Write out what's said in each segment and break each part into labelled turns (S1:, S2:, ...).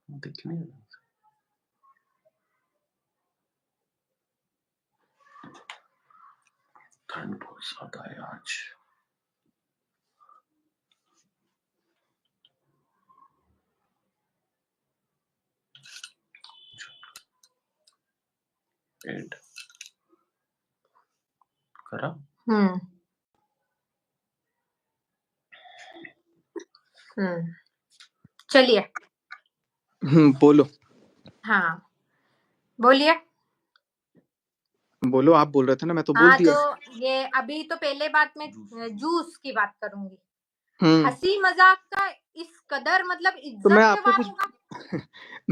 S1: दिख नहीं रहा। ठंड बहुत ज्यादा है आज। एड करा।
S2: चलिए
S3: बोलो।
S2: हाँ बोलिए।
S3: बोलो, आप बोल रहे थे ना, मैं तो बोल
S2: हाँ
S3: दिया।
S2: तो ये अभी तो पहले बात में जूस की बात करूंगी।
S3: हम्म
S2: हंसी मजाक का इस कदर मतलब
S3: तो
S2: इज्जत
S3: मैं
S2: पे
S3: आपको
S2: वार
S3: कुछ
S2: होगा।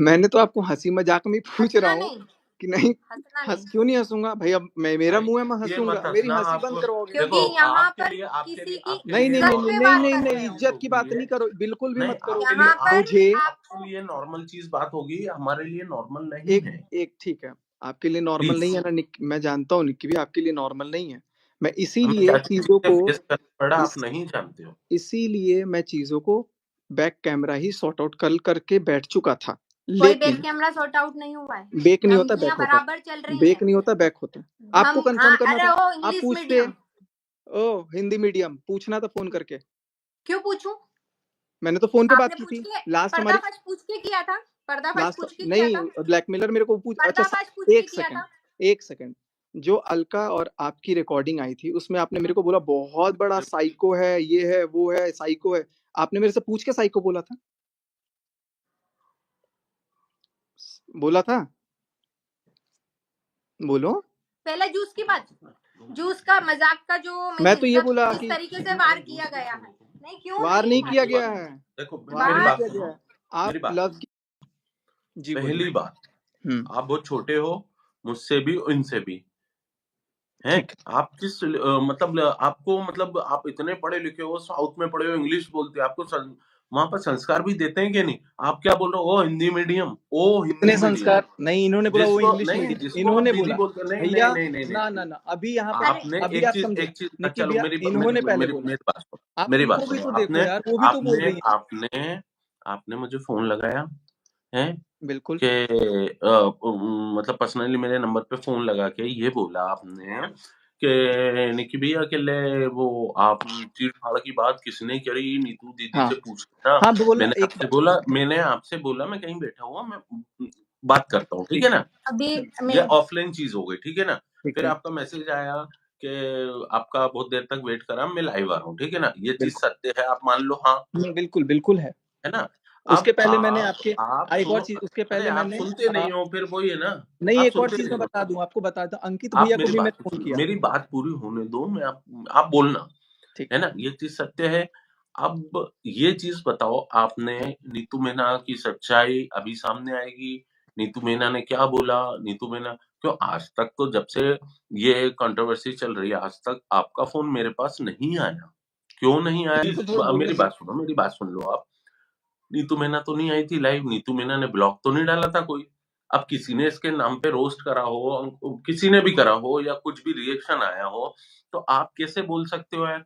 S3: मैंने तो आपको हंसी मजाक में पूछ रहा
S2: हंसना
S3: हूँ
S2: नहीं,
S3: कि नहीं।
S2: हंसना
S3: हंस
S2: नहीं,
S3: क्यों नहीं हंसूंगा भाई? अब मेरा
S1: भाई
S3: मुंह है, मैं
S1: ये मत
S3: हंसूंगा। मेरी
S1: हंसना
S3: हंसी
S1: आप।
S3: बंद करवाओगे?
S2: क्योंकि
S1: देखो
S2: यहाँ
S1: आपके
S2: पर
S1: लिए
S2: किसी की
S3: नहीं नहीं नहीं
S2: इज्जत
S3: नहीं
S2: पे
S3: नहीं
S2: वार
S3: नहीं
S2: कर
S3: नहीं,
S2: रहे हो।
S3: इज्जत की बात नहीं करो, बिल्कुल भी
S1: नहीं
S3: मत करो।
S1: आपके
S2: यहाँ
S1: लिए
S2: पर
S3: मुझे
S2: आपको
S1: आपके लिए नॉर्मल चीज बात होगी, हमारे लिए नॉर्मल नहीं
S3: एक
S1: है।
S3: एक ठीक है, आपके लिए नॉर्मल
S1: प्लीज
S3: नहीं है ना मैं जानता हूँ निक्की भी आपके लिए नॉर्मल नहीं है। मैं
S1: हमें
S3: इसीलिए चीजों को
S1: फेस करना पड़ा, आप
S3: इस
S1: नहीं जानते हो।
S3: इसीलिए मैं चीजों को बैक कैमरा ही सॉर्ट आउट कर करके बैठ चुका था।
S2: कोई बैक
S3: लेकिन
S2: कैमरा सॉर्ट आउट नहीं हुआ है।
S3: बेक नहीं होता,
S2: धमकियां
S3: बैक होता
S2: बराबर चल
S3: है।
S2: रही
S3: बेक
S2: हैं।
S3: नहीं होता, बैक होता है। आपको कंफर्म करना
S2: अरे
S3: था,
S2: वो
S3: आप
S2: इंग्लिश
S3: पूछते।
S2: मीडियम।
S3: ओ हिंदी मीडियम पूछना था फोन करके।
S2: क्यों पूछूं?
S3: मैंने तो फोन पे बात
S2: आपने
S3: की
S2: पूछ
S3: थी
S2: के
S3: लास्ट हमारी।
S2: पर्दाफाश पूछ के किया था? पर्दाफाश
S3: लास्ट
S2: पूछ के किया
S3: नहीं,
S2: था?
S3: ब्लैकमेलर मेरे को पूछ। अच्छा
S2: पर्दाफाश पूछ के
S3: एक
S2: किया
S3: सेकंड,
S2: था?
S3: एक सेकंड। जो अलका और आपकी रिकॉर्डिंग आई थी उसमें आपने मेरे को बोला बहुत बड़ा साइको है, ये है वो है, साइको है। आपने मेरे से पूछ के साइको बोला था? बोला था? बोलो।
S2: पहले जूस की बात, जूस का मजाक का जो मेरी
S3: मैं तो ये
S2: इज्जत
S3: बोला
S2: जिस
S3: कि
S2: तरीके से वार किया गया है। नहीं क्यों
S3: वार
S2: नहीं
S3: नहीं किया
S2: भाई,
S3: गया है,
S1: देखो
S3: वार
S1: मेरी
S3: नहीं
S2: बात
S1: बात
S3: किया गया
S1: सुनो।
S3: है। आप
S1: मेरी बात
S3: लव जी बोलिए।
S1: पहली बात, आप बहुत छोटे हो मुझसे भी इनसे भी हैं।
S3: ठीक
S1: आप किस मतलब आपको मतलब आप इतने पढ़े लिखे हो, साउथ में पढ़े हो, इंग्लिश बोलते हो, आपको वहां पर संस्कार भी देते हैं कि नहीं? आप क्या बोल रहे हो? ओ हिंदी मीडियम, ओ हिंदी
S3: इतने
S1: मीडियम।
S3: संस्कार नहीं, इन्होंने बोला वो इंग्लिश
S1: नहीं
S3: मीडियम,
S1: जिसको आप
S3: इन्होंने
S1: दीदी
S3: बोला।
S1: बोलते हो, नहीं
S3: भैया
S1: नहीं नहीं नहीं
S3: ना
S1: नहीं।
S3: ना ना, अभी यहाँ पे
S1: आपने
S3: अभी आप समझो।
S1: एक चीज
S3: निकी
S1: चलो
S3: भैया इन्होंने पहले
S1: मेरी
S3: बोला।
S1: मेरी बात सुनो।
S3: आप
S1: मेरी बात
S3: उनको भी
S1: सुनो।
S3: तो देखो
S1: आपने
S3: यार, वो भी तो बोल
S1: आपने
S3: रही है।
S1: आपने आपने मुझे फोन लगाया है
S3: बिल्कुल।
S1: कि मतलब पर्सनली मेरे नंबर पे फोन लगा के ये बोला आपने कि निकी भैया के लिए वो आप चीड़ फाड़ की बात किसने करी, नीतू दीदी
S3: हाँ
S1: से पूछना।
S3: हाँ बोला एक
S1: मैंने आपसे बोला मैं कहीं बैठा हुआ, मैं बात करता हूँ, ठीक है ना?
S2: अभी
S1: ये ऑफलाइन चीज हो गई, ठीक है ना?
S3: ठीक
S1: फिर
S3: है।
S1: आपका मैसेज आया कि आपका बहुत देर तक वेट करा, मैं लाइव आ रहा हूँ, ठीक है ना? ये चीज
S3: बिल्कुल
S1: सत्य है, आप मान लो। हाँ
S3: बिल्कुल बिल्कुल है।
S1: है ना?
S3: उसके
S1: अब
S3: पहले मैंने आपके
S1: आप
S3: एक और
S1: सुनो।
S3: चीज, उसके
S1: अरे
S3: पहले
S1: आप
S3: मैंने
S1: सुनते नहीं हो, फिर वही है ना।
S3: नहीं,
S1: आप
S3: एक और
S1: सुनते
S3: चीज
S1: नहीं
S3: मैं
S1: हो।
S3: बता दूं, आपको बताता हूँ। अंकित
S1: आप
S3: भैया को
S1: मेरी
S3: भी
S1: बात
S3: मैंने
S1: तो
S3: फोन
S1: सुनो,
S3: किया।
S1: मेरी बात पूरी होने दो। मैं आप बोलना,
S3: ठीक
S1: है ना? ये चीज सत्य है। अब ये चीज बताओ, आपने नीतू मीना की सच्चाई अभी सामने आएगी। नीतू मीना ने क्या बोला? नीतू मीना क्यों आज तक तो जब से ये कंट्रोवर्सी चल रही है, आज तक आपका फोन मेरे पास नहीं आया। क्यों नहीं आया?
S3: मेरे को थोड़ा बोलने
S1: मेरी
S3: दो।
S1: बात सुनो, मेरी बात सुन लो आप। नीतू मीना तो नहीं आई थी लाइव, नीतू मीना ने ब्लॉग तो नहीं डाला था कोई। अब किसी ने इसके नाम पे रोस्ट करा हो, किसी ने भी करा हो, या कुछ भी रिएक्शन आया हो, तो आप कैसे बोल सकते हो यार?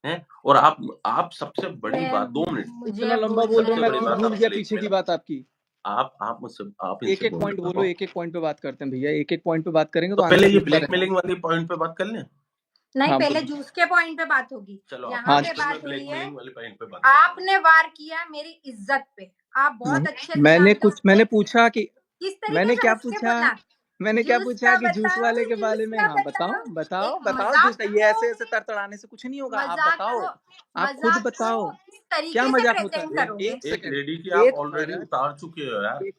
S1: हैं? और आप सबसे बड़ी बात, 2 मिनट
S3: इतना
S2: मुझे
S3: लंबा बोल रहे हो,
S1: सबसे
S3: मैं
S1: बड़ी
S3: खुद
S1: बात
S3: भूल
S1: आप
S3: गया पीछे की
S1: ब्लैकमेल,
S3: बात आपकी।
S1: आप मुझसे आप
S3: एक
S1: इनसे
S3: एक
S1: बोल
S3: पॉइंट
S1: रहे
S3: बोलो,
S1: हो।
S3: एक एक पॉइंट पे बात करते हैं भैया। एक एक पॉइंट पे बात करेंगे तो
S1: तो पहले
S3: आंसर
S1: ये
S3: मिलता रहेगा।
S1: ब्लैकमेलिंग वाली पॉइंट पे बात कर लें।
S2: नहीं,
S3: हाँ
S2: पहले
S3: बोलो।
S2: जूस के पॉइंट पे बात होगी।
S1: चलो
S2: यहाँ
S3: हाँ
S2: पे बात हुई है,
S1: ब्लैकमेलिंग वाले पॉइंट पे बात करते हैं।
S2: आपने वार किया मेरी इज्जत पे। आप बहुत
S3: नहीं,
S2: अच्छे से
S3: मैंने
S2: जानते हो
S3: कुछ मैंने
S2: कि
S3: पूछा कि
S2: किस तरीके
S3: मैंने
S2: से
S3: क्या
S2: हंस के
S3: पूछा
S2: बोलना।
S3: मैंने क्या
S2: जूस
S3: पूछा
S2: का
S3: कि जूस
S2: बताओ,
S3: वाले के
S2: जूस
S3: बारे में।
S2: का
S3: हाँ बताओ
S2: बताओ।
S3: बताओ
S2: एक
S3: बताओ,
S2: मजाक
S3: जूस ये
S2: को,
S3: ऐसे ऐसे तड़तड़ाने से कुछ नहीं होगा। आप
S2: मजाक
S3: बताओ,
S2: को,
S3: आप खुद
S2: मजाक
S3: बताओ
S2: को किस
S3: क्या
S2: तरीके से
S3: मजाक होता
S2: प्रेजेंट
S3: है।
S2: करोगे।
S3: एक
S1: एक
S3: सेकंड,
S1: लेडी की आप
S3: एक
S1: ऑलरेडी
S3: मिनट,
S1: उतार चुके हो यार।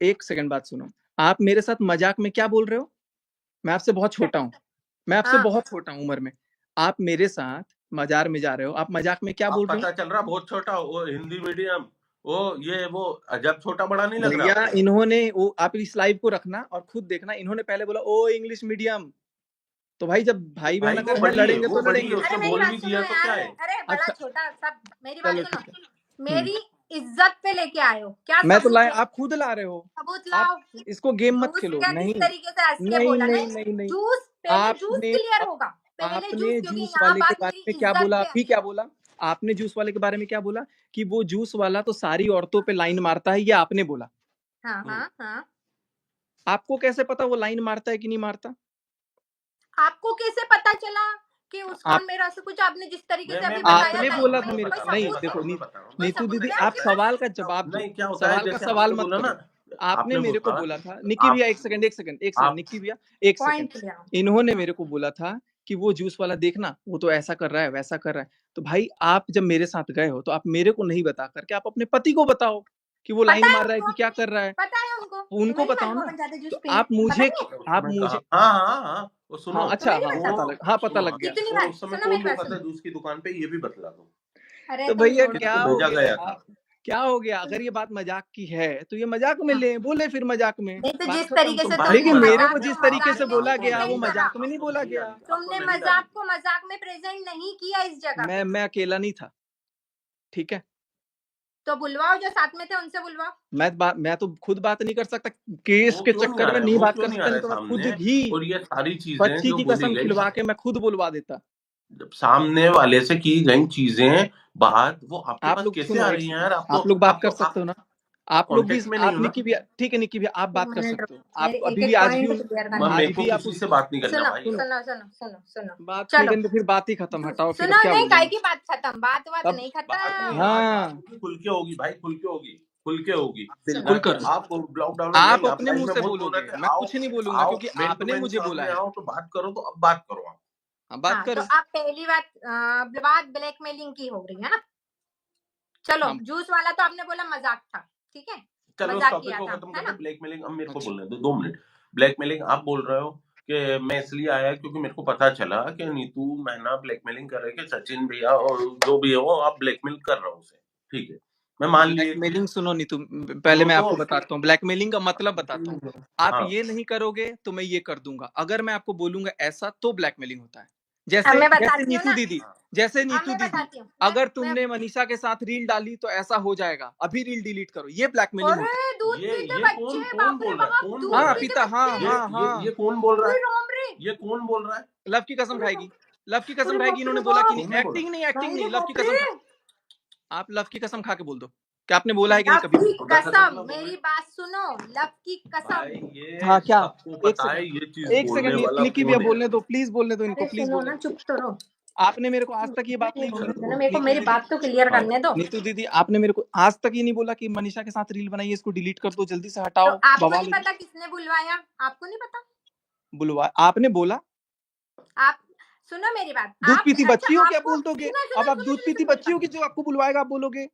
S3: एक सेकंड बात सुनो। आप मेरे साथ मजाक में क्या बोल रहे हो? मैं आपसे बहुत छोटा हूँ, मैं आपसे
S2: हाँ,
S3: बहुत छोटा हूँ उम्र में। आप मेरे साथ मजार में जा रहे हो, आप मजाक में क्या
S1: अब
S3: बोल रहे
S1: पता चल रहा बहुत छोटा हो, वो हिंदी मीडियम, वो ये वो अजब छोटा बड़ा नहीं
S3: हो?
S1: लग रहा
S3: भैया
S1: आपको?
S3: इन्होंने वो, आप इस लाइव को रखना और खुद देखना, इन्होंने पहले बोला ओ इंग्लिश मीडियम। तो भाई जब भाई बहन
S1: भाई
S3: अगर है, लड़ेंगे
S1: वो
S3: तो
S1: बड़ी है,
S3: लड़ेंगे।
S2: अरे
S1: उसने
S2: मेरी
S1: बोल
S2: बात
S1: भी
S2: सुनो
S1: दिया तो क्या
S2: यार,
S1: है?
S2: अरे बड़ा
S3: अच्छा
S2: छोटा सब, मेरी बात
S3: चलो
S2: सुनो।
S3: ठीक है।
S2: मेरी इज्जत पे लेके आए हो, क्या
S3: मैं तो
S2: सबूत
S3: लाए,
S2: है?
S3: आप खुद ला रहे हो।
S2: सबूत
S3: आप
S2: लाओ।
S3: इसको गेम मत
S2: जूस
S3: खेलो।
S2: का किस
S3: नहीं
S2: तरीके से हंस के
S3: नहीं
S2: बोला।
S3: नहीं
S2: नहीं,
S3: नहीं नहीं,
S2: जूस पहले जूस
S3: आपने
S2: क्लियर होगा, पहले जूस,
S3: आपने
S2: क्योंकि
S3: जूस
S2: यहाँ
S3: वाले के
S2: बात
S3: बारे
S2: मेरी
S3: में क्या
S2: इज्जत
S3: बोला?
S2: पे
S3: अभी
S2: है।
S3: क्या बोला? आपने जूस वाले के बारे में क्या बोला कि वो जूस वाला तो सारी औरतों पे लाइन मारता है, ये आपने बोला।
S2: हाँ हाँ हाँ।
S3: आपको कैसे पता वो लाइन मारता है कि नहीं मारता?
S2: आपको कैसे पता चला कि उसका और
S3: आप
S2: मेरा से कुछ? आपने जिस तरीके से
S1: मैं
S2: अभी
S1: मैं
S2: बताया
S3: आपने
S2: था,
S3: बोला था
S2: कोई
S3: मेरे
S2: कोई
S3: को, नहीं
S2: सबूत है?
S3: देखो
S1: मैं बता रहा हूँ।
S2: कोई
S3: नीतू
S2: सबूत
S3: दीदी,
S2: है
S3: आप
S2: आपके पास?
S3: सवाल का जवाब दो,
S1: नहीं, क्या होता है
S3: सवाल का
S1: जैसे
S3: सवाल
S1: आपने
S3: मत
S1: बोला ना,
S3: करो। आपने
S1: आपने
S3: मेरे को
S1: बोला
S3: बोला था, निक्की भैया
S1: आप
S3: एक सेकंड,
S1: आप
S3: निक्की भैया एक सेकंड,
S2: पॉइंट लिया।
S3: इन्होंने मेरे को बोला था कि वो जूस वाला देखना, वो तो ऐसा कर रहा है, वैसा कर रहा है। तो भाई आप जब मेरे साथ गए हो तो आप मेरे को नहीं बता करके आप अपने पति को बताओ कि वो लाइन
S2: पता है
S3: मार रहा है
S2: उनको,
S3: कि क्या कर रहा है,
S2: पता है उनको,
S3: उनको
S2: तुम्हें नहीं
S3: बताओ
S2: मालूम
S3: ना।
S2: अपन जाते जूस
S3: तो
S2: पीने?
S3: आप
S2: पता
S3: मुझे
S2: नहीं है?
S1: उस
S3: आप
S1: समय
S3: मुझे
S1: कहा हाँ, वो सुनो,
S3: हाँ, अच्छा,
S2: तुम्हें नहीं
S3: हाँ,
S2: पता?
S3: पता लग हाँ, पता
S1: सुनो
S3: लग गया।
S2: कितनी
S1: और
S2: बार?
S1: उस समय
S2: सुनो
S1: कौन
S2: मेरी बात
S1: रुका था
S2: सुनो।
S1: जूस की दुकान पे, ये भी बतला दो।
S2: अरे
S3: तो
S2: तुम
S3: भैया
S2: छोड़ो।
S3: क्या
S1: किसको
S3: हो
S1: भेजा
S3: गया?
S1: गया था?
S3: क्या हो गया? अगर ये बात मजाक की है तो ये मजाक में
S2: हाँ।
S3: ले, बोले फिर मजाक में,
S2: नहीं तो
S3: बात
S2: जिस
S3: खत्म।
S2: तरीके से
S1: भाई
S3: लेकिन
S2: तुमने
S3: मेरे
S2: मजाक
S3: को
S2: को
S3: जिस तरीके
S2: मजाक
S3: से
S2: में
S3: बोला
S2: नहीं
S3: गया वो
S2: प्रेजेंट करा,
S3: मजाक में नहीं बोला गया।
S2: तुमने मजाक को मजाक में प्रेजेंट नहीं किया इस जगह पे।
S3: मैं अकेला नहीं था, ठीक है?
S2: तो बुलवाओ, जो साथ में थे उनसे बुलवाओ।
S3: मैं तो खुद बात नहीं कर सकता, केस
S1: वो
S3: के
S1: क्यों नहीं आ
S3: चक्कर में
S1: रहा है,
S3: नहीं
S1: वो
S3: बात
S1: क्यों
S3: कर
S1: नहीं आ
S3: सकता,
S1: रहा
S3: नहीं
S1: है
S3: तो मैं खुद
S1: सामने?
S3: भी
S1: और ये सारी चीजें
S3: बच्ची
S1: जो
S3: की
S1: बोली
S3: कसम
S1: गई,
S3: खिलवा के मैं खुद बुलवा देता।
S1: जब सामने वाले से की गई चीजें बात वो आपके
S3: आप
S1: पास
S3: लोग
S1: कैसे
S3: सुनो,
S1: आ
S3: एक
S1: रही हैं
S3: सेकंड,
S1: यार?
S3: आप लोग बात कर
S1: आप
S3: सकते हो ना, आप लोग भी,
S1: कॉन्टेक्ट में नहीं
S3: आप
S1: हो ना।
S3: निक्की भैया, ठीक है निक्की भैया, आप बात
S2: एक
S3: कर
S2: मिनट
S3: सकते
S2: रुको,
S3: हो, आप
S2: मेरे
S3: अभी
S2: एक
S3: भी
S2: एक
S3: आज भी
S2: पॉइंट क्लियर करना
S1: मेरे
S3: आज
S2: है।
S1: को
S3: भी आप
S1: किसी
S3: उस
S1: से बात नहीं करना
S2: सुनो
S1: भाई।
S3: सुनो,
S2: सुनो सुनो सुनो सुनो,
S3: बात नहीं
S2: चलो
S3: करनी तो फिर बात ही खत्म, हटाओ फिर
S2: सुनो।
S3: क्या
S2: नहीं, काय
S3: बोलेंगे
S2: की बात खत्म? बात बात
S3: तब।
S2: नहीं
S1: बात नहीं,
S2: खत्म।
S1: बात
S3: हाँ,
S1: खुल के होगी भाई, खुल के होगी, खुल के होगी।
S2: सुनो
S3: बिल्कुल
S1: ना कि
S3: करो,
S1: आप लॉकडाउन में
S3: आप
S1: नहीं, आप
S3: अपने
S1: लाइव
S3: मुंह
S1: में
S3: से
S1: बहुत बोल रहे
S3: बोलोगे,
S1: थे,
S3: मैं
S1: आओ
S3: कुछ नहीं बोलूंगा
S1: आओ
S3: क्योंकि
S1: मेन टू
S3: आपने
S1: मेन
S3: मुझे बोला
S1: सामने
S3: है।
S1: आओ तो बात करो, तो अब बात करो आप।
S3: हाँ, बात
S2: हाँ, तो
S3: करो।
S2: अब पहली बात ब्लैकमेलिंग की हो रही है ना। चलो,
S3: हाँ,
S2: जूस वाला तो आपने बोला मजाक था, ठीक है,
S1: चलो उस
S2: मजाक
S1: टॉपिक
S2: किया
S1: को
S2: था,
S1: खत्म
S2: है
S1: करते,
S2: ना?
S1: ब्लैकमेलिंग अब मेरे को
S3: अच्छा,
S1: बोलने दो 2 मिनट। ब्लैकमेलिंग आप बोल रहे हो कि मैं इसलिए आया क्योंकि मेरे को पता चला कि नीतू मैना ब्लैकमेलिंग कर रहे कि सचिन भैया और जो भी है वो आप ब्लैकमेल कर रहे हो उसे, ठीक है, मैं मान लिए।
S3: ब्लैकमेलिंग सुनो नहीं, तुम पहले
S1: सुनो
S3: मैं
S1: तो
S3: आपको बताता हूँ ब्लैकमेलिंग का मतलब बताता हूँ। आप
S1: हाँ,
S3: ये नहीं करोगे तो मैं ये कर दूंगा, अगर मैं आपको बोलूंगा ऐसा तो ब्लैकमेलिंग होता है।
S2: अब
S3: जैसे
S2: मैं
S3: जैसे
S2: बताती हूँ
S3: नीतू
S2: ना,
S3: दीदी,
S1: हाँ।
S3: जैसे
S2: अब
S3: नीतू
S2: मैं
S3: दीदी,
S2: बताती हूँ।
S3: अगर
S2: मैं
S3: तुमने मनीषा के साथ रील डाली तो ऐसा हो जाएगा, अभी रील डिलीट करो, ये ब्लैकमेलिंग होता
S2: अरे दूध पीते
S1: ये कौन
S2: बच्चे,
S1: कौन
S2: बाप रे
S1: बोल रहा है,
S2: बाप,
S1: कौन
S3: है।
S1: बोल
S2: दूध
S3: हाँ
S1: रहा है?
S2: पीते
S3: पिता, हाँ
S2: बच्चे।
S3: हाँ हाँ,
S1: ये कौन बोल रहा
S2: अरे
S1: है?
S2: राम रे,
S1: ये कौन बोल रहा है?
S3: लव की कसम
S2: अरे
S3: खाएगी, लव की कसम
S2: अरे
S3: खाएगी,
S2: बाप रे
S3: इन्होंने बोला कि
S2: बाप,
S3: नहीं,
S1: किसने बोला?
S3: एक्टिंग नहीं, एक्टिंग
S2: नहीं रे
S3: नहीं, लव की
S2: बाप
S3: कसम
S2: रे।
S3: खा, आप लव की कसम खा के बोल दो कि आपने बोला है कि नहीं
S2: लव
S3: कभी।
S2: की
S1: खुदा कसम
S2: कसम,
S1: ना बोल
S2: मेरी
S1: रहे
S2: बात सुनो, लव की कसम।
S1: भाई,
S3: हाँ
S1: ये
S3: क्या,
S1: सबको
S3: एक
S1: पता है
S3: सेकंड,
S1: ये चीज
S3: एक
S1: बोलने
S3: सेकंड,
S1: वाला
S3: निकी भैया
S1: कौन है।
S3: बोलने दो, प्लीज बोलने दो इनको,
S2: अरे
S3: प्लीज
S2: सुनो
S3: बोलने
S2: ना,
S3: दो।
S2: चुप तो रहो।
S3: आपने मेरे को आज तक ये बात
S2: ये
S3: नहीं
S2: बोलने
S3: बोली,
S2: दो ना मेरे को,
S3: नीतू
S2: मेरी
S3: दीदी,
S2: बात तो क्लियर
S1: हाँ,
S2: करने दो।
S3: नीतू दीदी, आपने मेरे को आज तक ये नहीं बोला कि मनीषा के साथ रील बनाइए, इसको डिलीट कर दो, जल्दी से
S2: तो
S3: हटाओ,
S2: आपको
S3: बवाल
S2: नहीं
S3: हो
S2: पता किसने बुलवाया? आपको नहीं पता?
S3: बुलवा, आपने बोला
S2: आप सुनो मेरी बात।
S3: दूध
S2: आप
S3: पीती
S2: अच्छा,
S3: बच्ची हो क्या
S2: आपको
S3: बोल दोगे?
S2: सुनो
S3: अब
S2: सुनो
S3: आप
S2: सुनो
S3: दूध
S2: सुनो
S3: पीती
S2: सुनो मेरी
S3: बच्ची हो
S2: बात।
S3: कि जो आपको बुलवाएगा आप बोलोगे?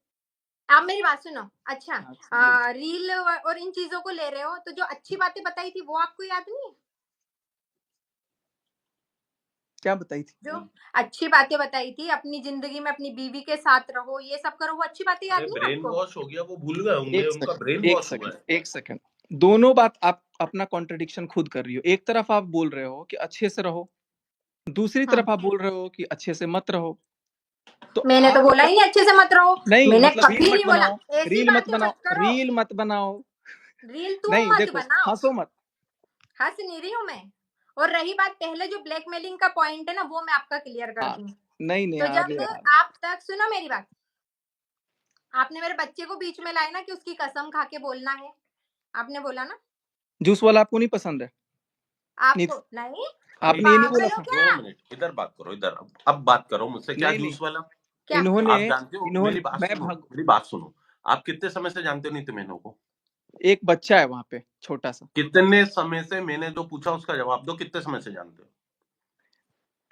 S2: आप मेरी बात सुनो। अच्छा,
S3: अच्छा, बोलो।
S2: रील और इन चीजों को ले रहे हो, तो जो अच्छी बातें बताई थी वो आपको याद नहीं है?
S3: क्या बताई थी?
S2: जो अच्छी बातें बताई थी, अपनी जिंदगी में अपनी बीवी के साथ रहो, ये सब करो, वो अच्छी बातें याद
S1: अरे
S2: नहीं है
S1: ब्रेन
S2: आपको?
S1: वॉश हो गया, वो भूल गए होंगे,
S3: एक
S1: उनका
S3: सेकंड,
S1: ब्रेन
S3: एक
S1: वॉश हुआ
S3: सेकंड,
S1: है।
S3: एक सेकंड, दोनों बात आप अपना कॉन्ट्रडिक्शन खुद कर रही हो। एक तरफ आप बोल रहे हो कि अच्छे से रहो, दूसरी
S2: हाँ,
S3: तरफ आप बोल रहे हो कि अच्छे से मत रहो। तो
S2: मैंने तो
S3: आप
S2: बोला ही नहीं अच्छे से मत रहो।
S3: नहीं,
S2: मैंने
S3: मतलब रील
S2: कभी
S3: मत
S2: नहीं बोला
S3: बनाओ,
S2: ऐसी
S3: रील मत
S2: बातें
S3: बनाओ,
S2: मत करो।
S3: रील मत बनाओ।
S2: रील तुम
S3: नहीं
S2: मत
S3: देखो,
S2: बनाओ।
S3: हंसो मत।
S2: हंस नहीं रही हूँ मैं। और रही बात पहले जो ब्लैकमेलिंग का पॉइंट है ना, वो मैं आपका क्लियर कर
S3: हाँ,
S2: दूं।
S3: नहीं नहीं
S2: तो
S3: यार,
S2: जब
S3: यार
S2: आप तक सुनो मेरी बात, आपने मेरे बच्चे को बीच में लाया ना कि उसकी कसम खा के बोलना है, आपने बोला ना?
S3: जूस वाला आपको नहीं पसंद है?
S2: आपको
S3: नहीं,
S2: नहीं?
S1: भाई
S3: आपने ये नहीं बोला
S2: पागल हो
S3: था?
S2: क्या?
S1: 2 मिनट इधर बात करो, इधर अब बात करो मुझसे, क्या
S3: नहीं नहीं,
S1: जूस वाला?
S2: क्या?
S3: इन्होंने
S1: आप जानते हो,
S3: इन्होंने
S1: मेरी बात
S3: मैं
S1: सुनो,
S3: भाग,
S1: मेरी बात सुनो। आप कितने समय से जानते हो नीतू मेनू को?
S3: एक बच्चा है वहां पे छोटा सा,
S1: कितने समय से? मैंने जो पूछा उसका जवाब दो, कितने समय से जानते हो?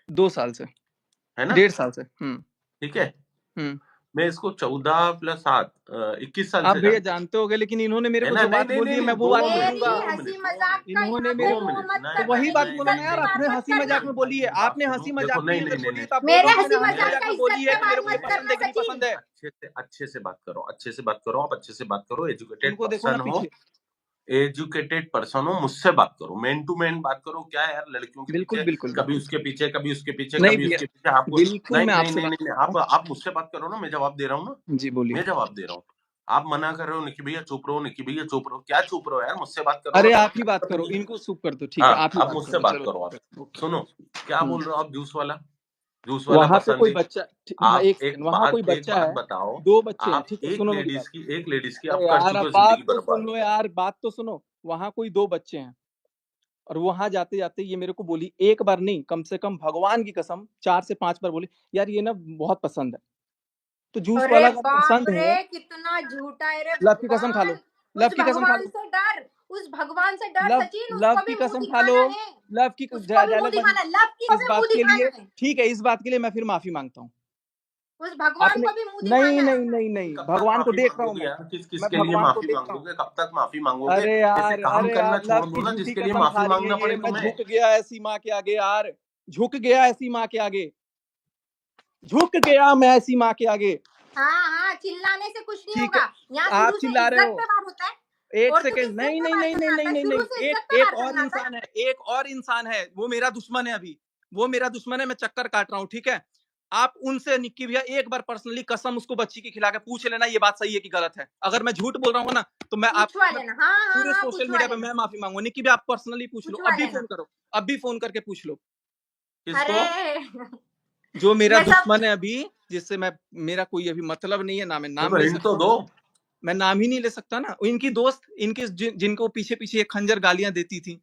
S3: 2 साल से,
S1: है ना?
S3: 1.5 साल से।
S1: ठीक है,
S3: हम्म।
S1: मैं इसको 14 + 7 21 साल
S3: आप
S1: से
S3: भैया
S1: जानता हूँ।
S3: जानते होगे, लेकिन इन्होंने मेरे
S1: है
S3: को
S1: ना?
S3: जो
S1: नहीं
S3: बात
S1: नहीं
S3: बोली
S1: नहीं
S3: है मैं
S1: नहीं,
S3: वो
S1: दो
S3: बात
S1: मिनट,
S2: मेरी
S3: बोलूंगा।
S1: 2
S2: हंसी
S1: मिनट, 2
S2: मजाक
S1: मिनट,
S2: का
S3: इन्होंने
S2: यहाँ
S3: मेरे
S2: पे
S1: 2
S3: को,
S2: वो
S1: मिनट,
S2: मत
S3: तो
S1: नहीं
S2: करना,
S3: वही
S1: नहीं
S3: बात
S2: मेरी
S1: नहीं
S3: बोलो
S1: नहीं
S3: ना
S2: इज्जत
S3: यार,
S2: पे
S1: नहीं
S2: बात
S3: आपने
S2: मत
S3: हंसी
S2: करना।
S3: मजाक में बोली है,
S1: बात
S3: आपने
S1: सुनो,
S3: हंसी
S1: देखो,
S3: मजाक में
S1: नहीं
S3: अगर
S1: नहीं नहीं
S3: बोली है
S1: नहीं,
S3: तो आप
S2: मेरे
S3: बोलो कि
S2: हंसी
S3: मैंने हंसी
S2: मजाक
S3: मजाक
S2: का
S3: में बोली
S2: इज्जत
S3: है
S2: पे
S3: कि
S2: बात
S3: मेरे को ये
S2: मत
S3: पसंद
S2: करना
S3: है कि नहीं
S2: सचिन।
S3: पसंद है।
S1: अच्छे से बात करो, अच्छे से बात करो, आप अच्छे से बात करो, एजुकेटेड
S3: उनको देखो ना
S1: पर्सन हो,
S3: पीछे,
S1: एजुकेटेड पर्सन हो, मुझसे बात करो, मैन टू मैन बात करो। क्या यार लड़कियों के
S3: बिल्कुल
S1: पीछे,
S3: बिल्कुल
S1: कभी
S3: बिल्कुल,
S1: उसके पीछे, कभी उसके पीछे,
S3: नहीं
S1: कभी
S3: भैया,
S1: उसके पीछे, आपको
S3: बिल्कुल
S1: नहीं
S3: मैं
S1: नहीं
S3: आपसे
S1: नहीं
S3: बात
S1: नहीं नहीं,
S3: करता हूँ।
S1: आप मुझसे बात करो ना, मैं जवाब दे रहा हूँ ना,
S3: जी बोलिए।
S1: मैं जवाब दे रहा हूँ। आप मना कर रहे हो निकी भैया चुप रहो, निकी भैया चुप रहो, क्या चुप रहो यार? मुझसे बात करो ना,
S3: अरे आप ही बात करो,
S1: पहले।
S3: इनको चुप कर दो, ठीक है,
S1: हाँ,
S3: आप ही
S1: अब
S3: बात
S1: मुझसे
S3: करो,
S1: बात
S3: चलो
S1: करो
S3: ठीक
S1: आप।
S3: है, ओके।
S1: सुनो, क्या बोल रहे हो आप जूस वाला? जूस वाला
S3: वहां पे
S1: पसंद
S3: कोई
S1: ही
S3: बच्चा हाँ,
S1: आप
S3: एक सेकंड, वहां कोई
S1: एक
S3: बच्चा
S1: बात
S3: है,
S1: बताओ,
S3: 2 बच्चे हैं,
S1: आप
S3: ठीक है, सुनो मेरी बात।
S1: एक लेडीज की
S3: अरे
S1: आप कर
S3: यार
S1: चुके
S3: अब
S1: हो
S3: बात
S1: जिंदगी
S3: तो सुन
S1: बर्बाद।
S3: लो यार, बात तो सुनो। वहां कोई 2 बच्चे हैं और वहां जाते जाते ये मेरे को बोली, एक बार नहीं, कम से कम भगवान की कसम 4 से 5 बार बोली, यार ये ना बहुत पसंद है। तो जूस
S2: अरे
S3: वाला अगर
S2: बाप
S3: पसंद है,
S2: रे, कितना झूठा है रे
S3: लव की कसम खा लो,
S2: भगवान।
S3: लव
S2: उस
S3: की कसम खा
S2: भगवान
S3: लो,
S2: से डर, उस भगवान से डर
S3: लव
S2: सचिन,
S3: लव
S2: उसको
S3: की
S2: भी मुंह
S3: कसम खा लो,
S2: दिखाना है,
S3: लव की
S2: उसको भी मुंह
S3: डायलॉग बन
S2: दिखाना है, लव को
S3: इस
S2: भी
S3: बात
S2: मुंह
S3: के लिए,
S2: दिखाना है,
S3: ठीक है, इस बात के लिए मैं फिर माफी मांगता हूँ।
S2: उस भगवान
S3: आपने
S2: को भी मुंह
S3: नहीं
S2: दिखाना है।
S3: नहीं नहीं नहीं,
S1: कब तक
S3: भगवान को
S1: माफी
S3: देख रहा हूँ
S1: मांगोगे
S3: मैं
S1: यार? किस किस
S3: मैं
S1: के लिए
S3: भगवान को
S1: माफी
S3: देख रहा हूँ।
S1: मांगोगे? कब तक माफी मांगोगे?
S3: अरे
S1: ऐसे
S3: यार,
S1: काम
S3: अरे
S1: करना
S3: यार,
S1: छोड़
S3: लव
S1: दो
S3: की
S1: ना
S3: झूठी
S1: जिसके लिए
S3: कसम
S1: माफी
S3: खा रही है
S1: मांगना
S3: ये,
S1: पड़े
S3: मैं
S1: तुम्हें।
S3: झुक गया ऐसी माँ के आगे यार, झुक गया ऐसी माँ के आगे, झुक गया मैं ऐसी माँ के आगे।
S2: हाँ हाँ, चिल्लाने से कुछ नहीं
S3: ठीक है,
S2: होगा, यहाँ
S3: आप
S2: शुरू से
S3: चिल्ला रहे
S2: इज्जत
S3: हो।
S2: पे वार होता है।
S3: एक
S2: औरतों की
S3: सेकंड,
S2: इज्जत
S3: नहीं
S2: पे
S3: नहीं
S2: वार
S3: नहीं नहीं
S2: करना आता
S3: नहीं
S2: है,
S3: नहीं
S2: शुरू
S3: नहीं,
S2: से इज्जत
S3: एक
S2: पे
S3: एक
S2: वार
S3: और
S2: करना आता है।
S3: इंसान है, एक और इंसान है, वो मेरा दुश्मन है अभी, वो मेरा दुश्मन है, मैं चक्कर काट रहा हूँ, ठीक है। आप उनसे निक्की भैया एक बार पर्सनली कसम उसको बच्ची की खिला के पूछ लेना ये बात सही है कि गलत है। अगर मैं झूठ बोल रहा हूँ ना तो
S2: पूछवा
S3: मैं
S2: लेना, हाँ हाँ
S3: पूरे
S2: हाँ,
S3: सोशल
S2: पूछवा
S3: मीडिया पे
S2: लेना,
S3: मैं माफी मांगूंगा। निक्की भैया आप पर्सनली पूछ लो,
S2: पूछवा
S3: अभी
S2: लेना।
S3: फोन करो, अभी फोन करके पूछ लो।
S1: किसको?
S2: अरे
S3: जो मेरा
S2: ये सब
S3: दुश्मन है अभी, जिससे मैं मेरा कोई अभी मतलब नहीं है, ना मैं नाम
S1: तो
S3: ले
S1: हिंट
S3: सकता
S1: तो
S3: हूँ,
S1: दो।
S3: मैं नाम ही नहीं ले सकता ना। इनकी दोस्त, इनके जिनको पीछे पीछे खंजर गालियां देती थी,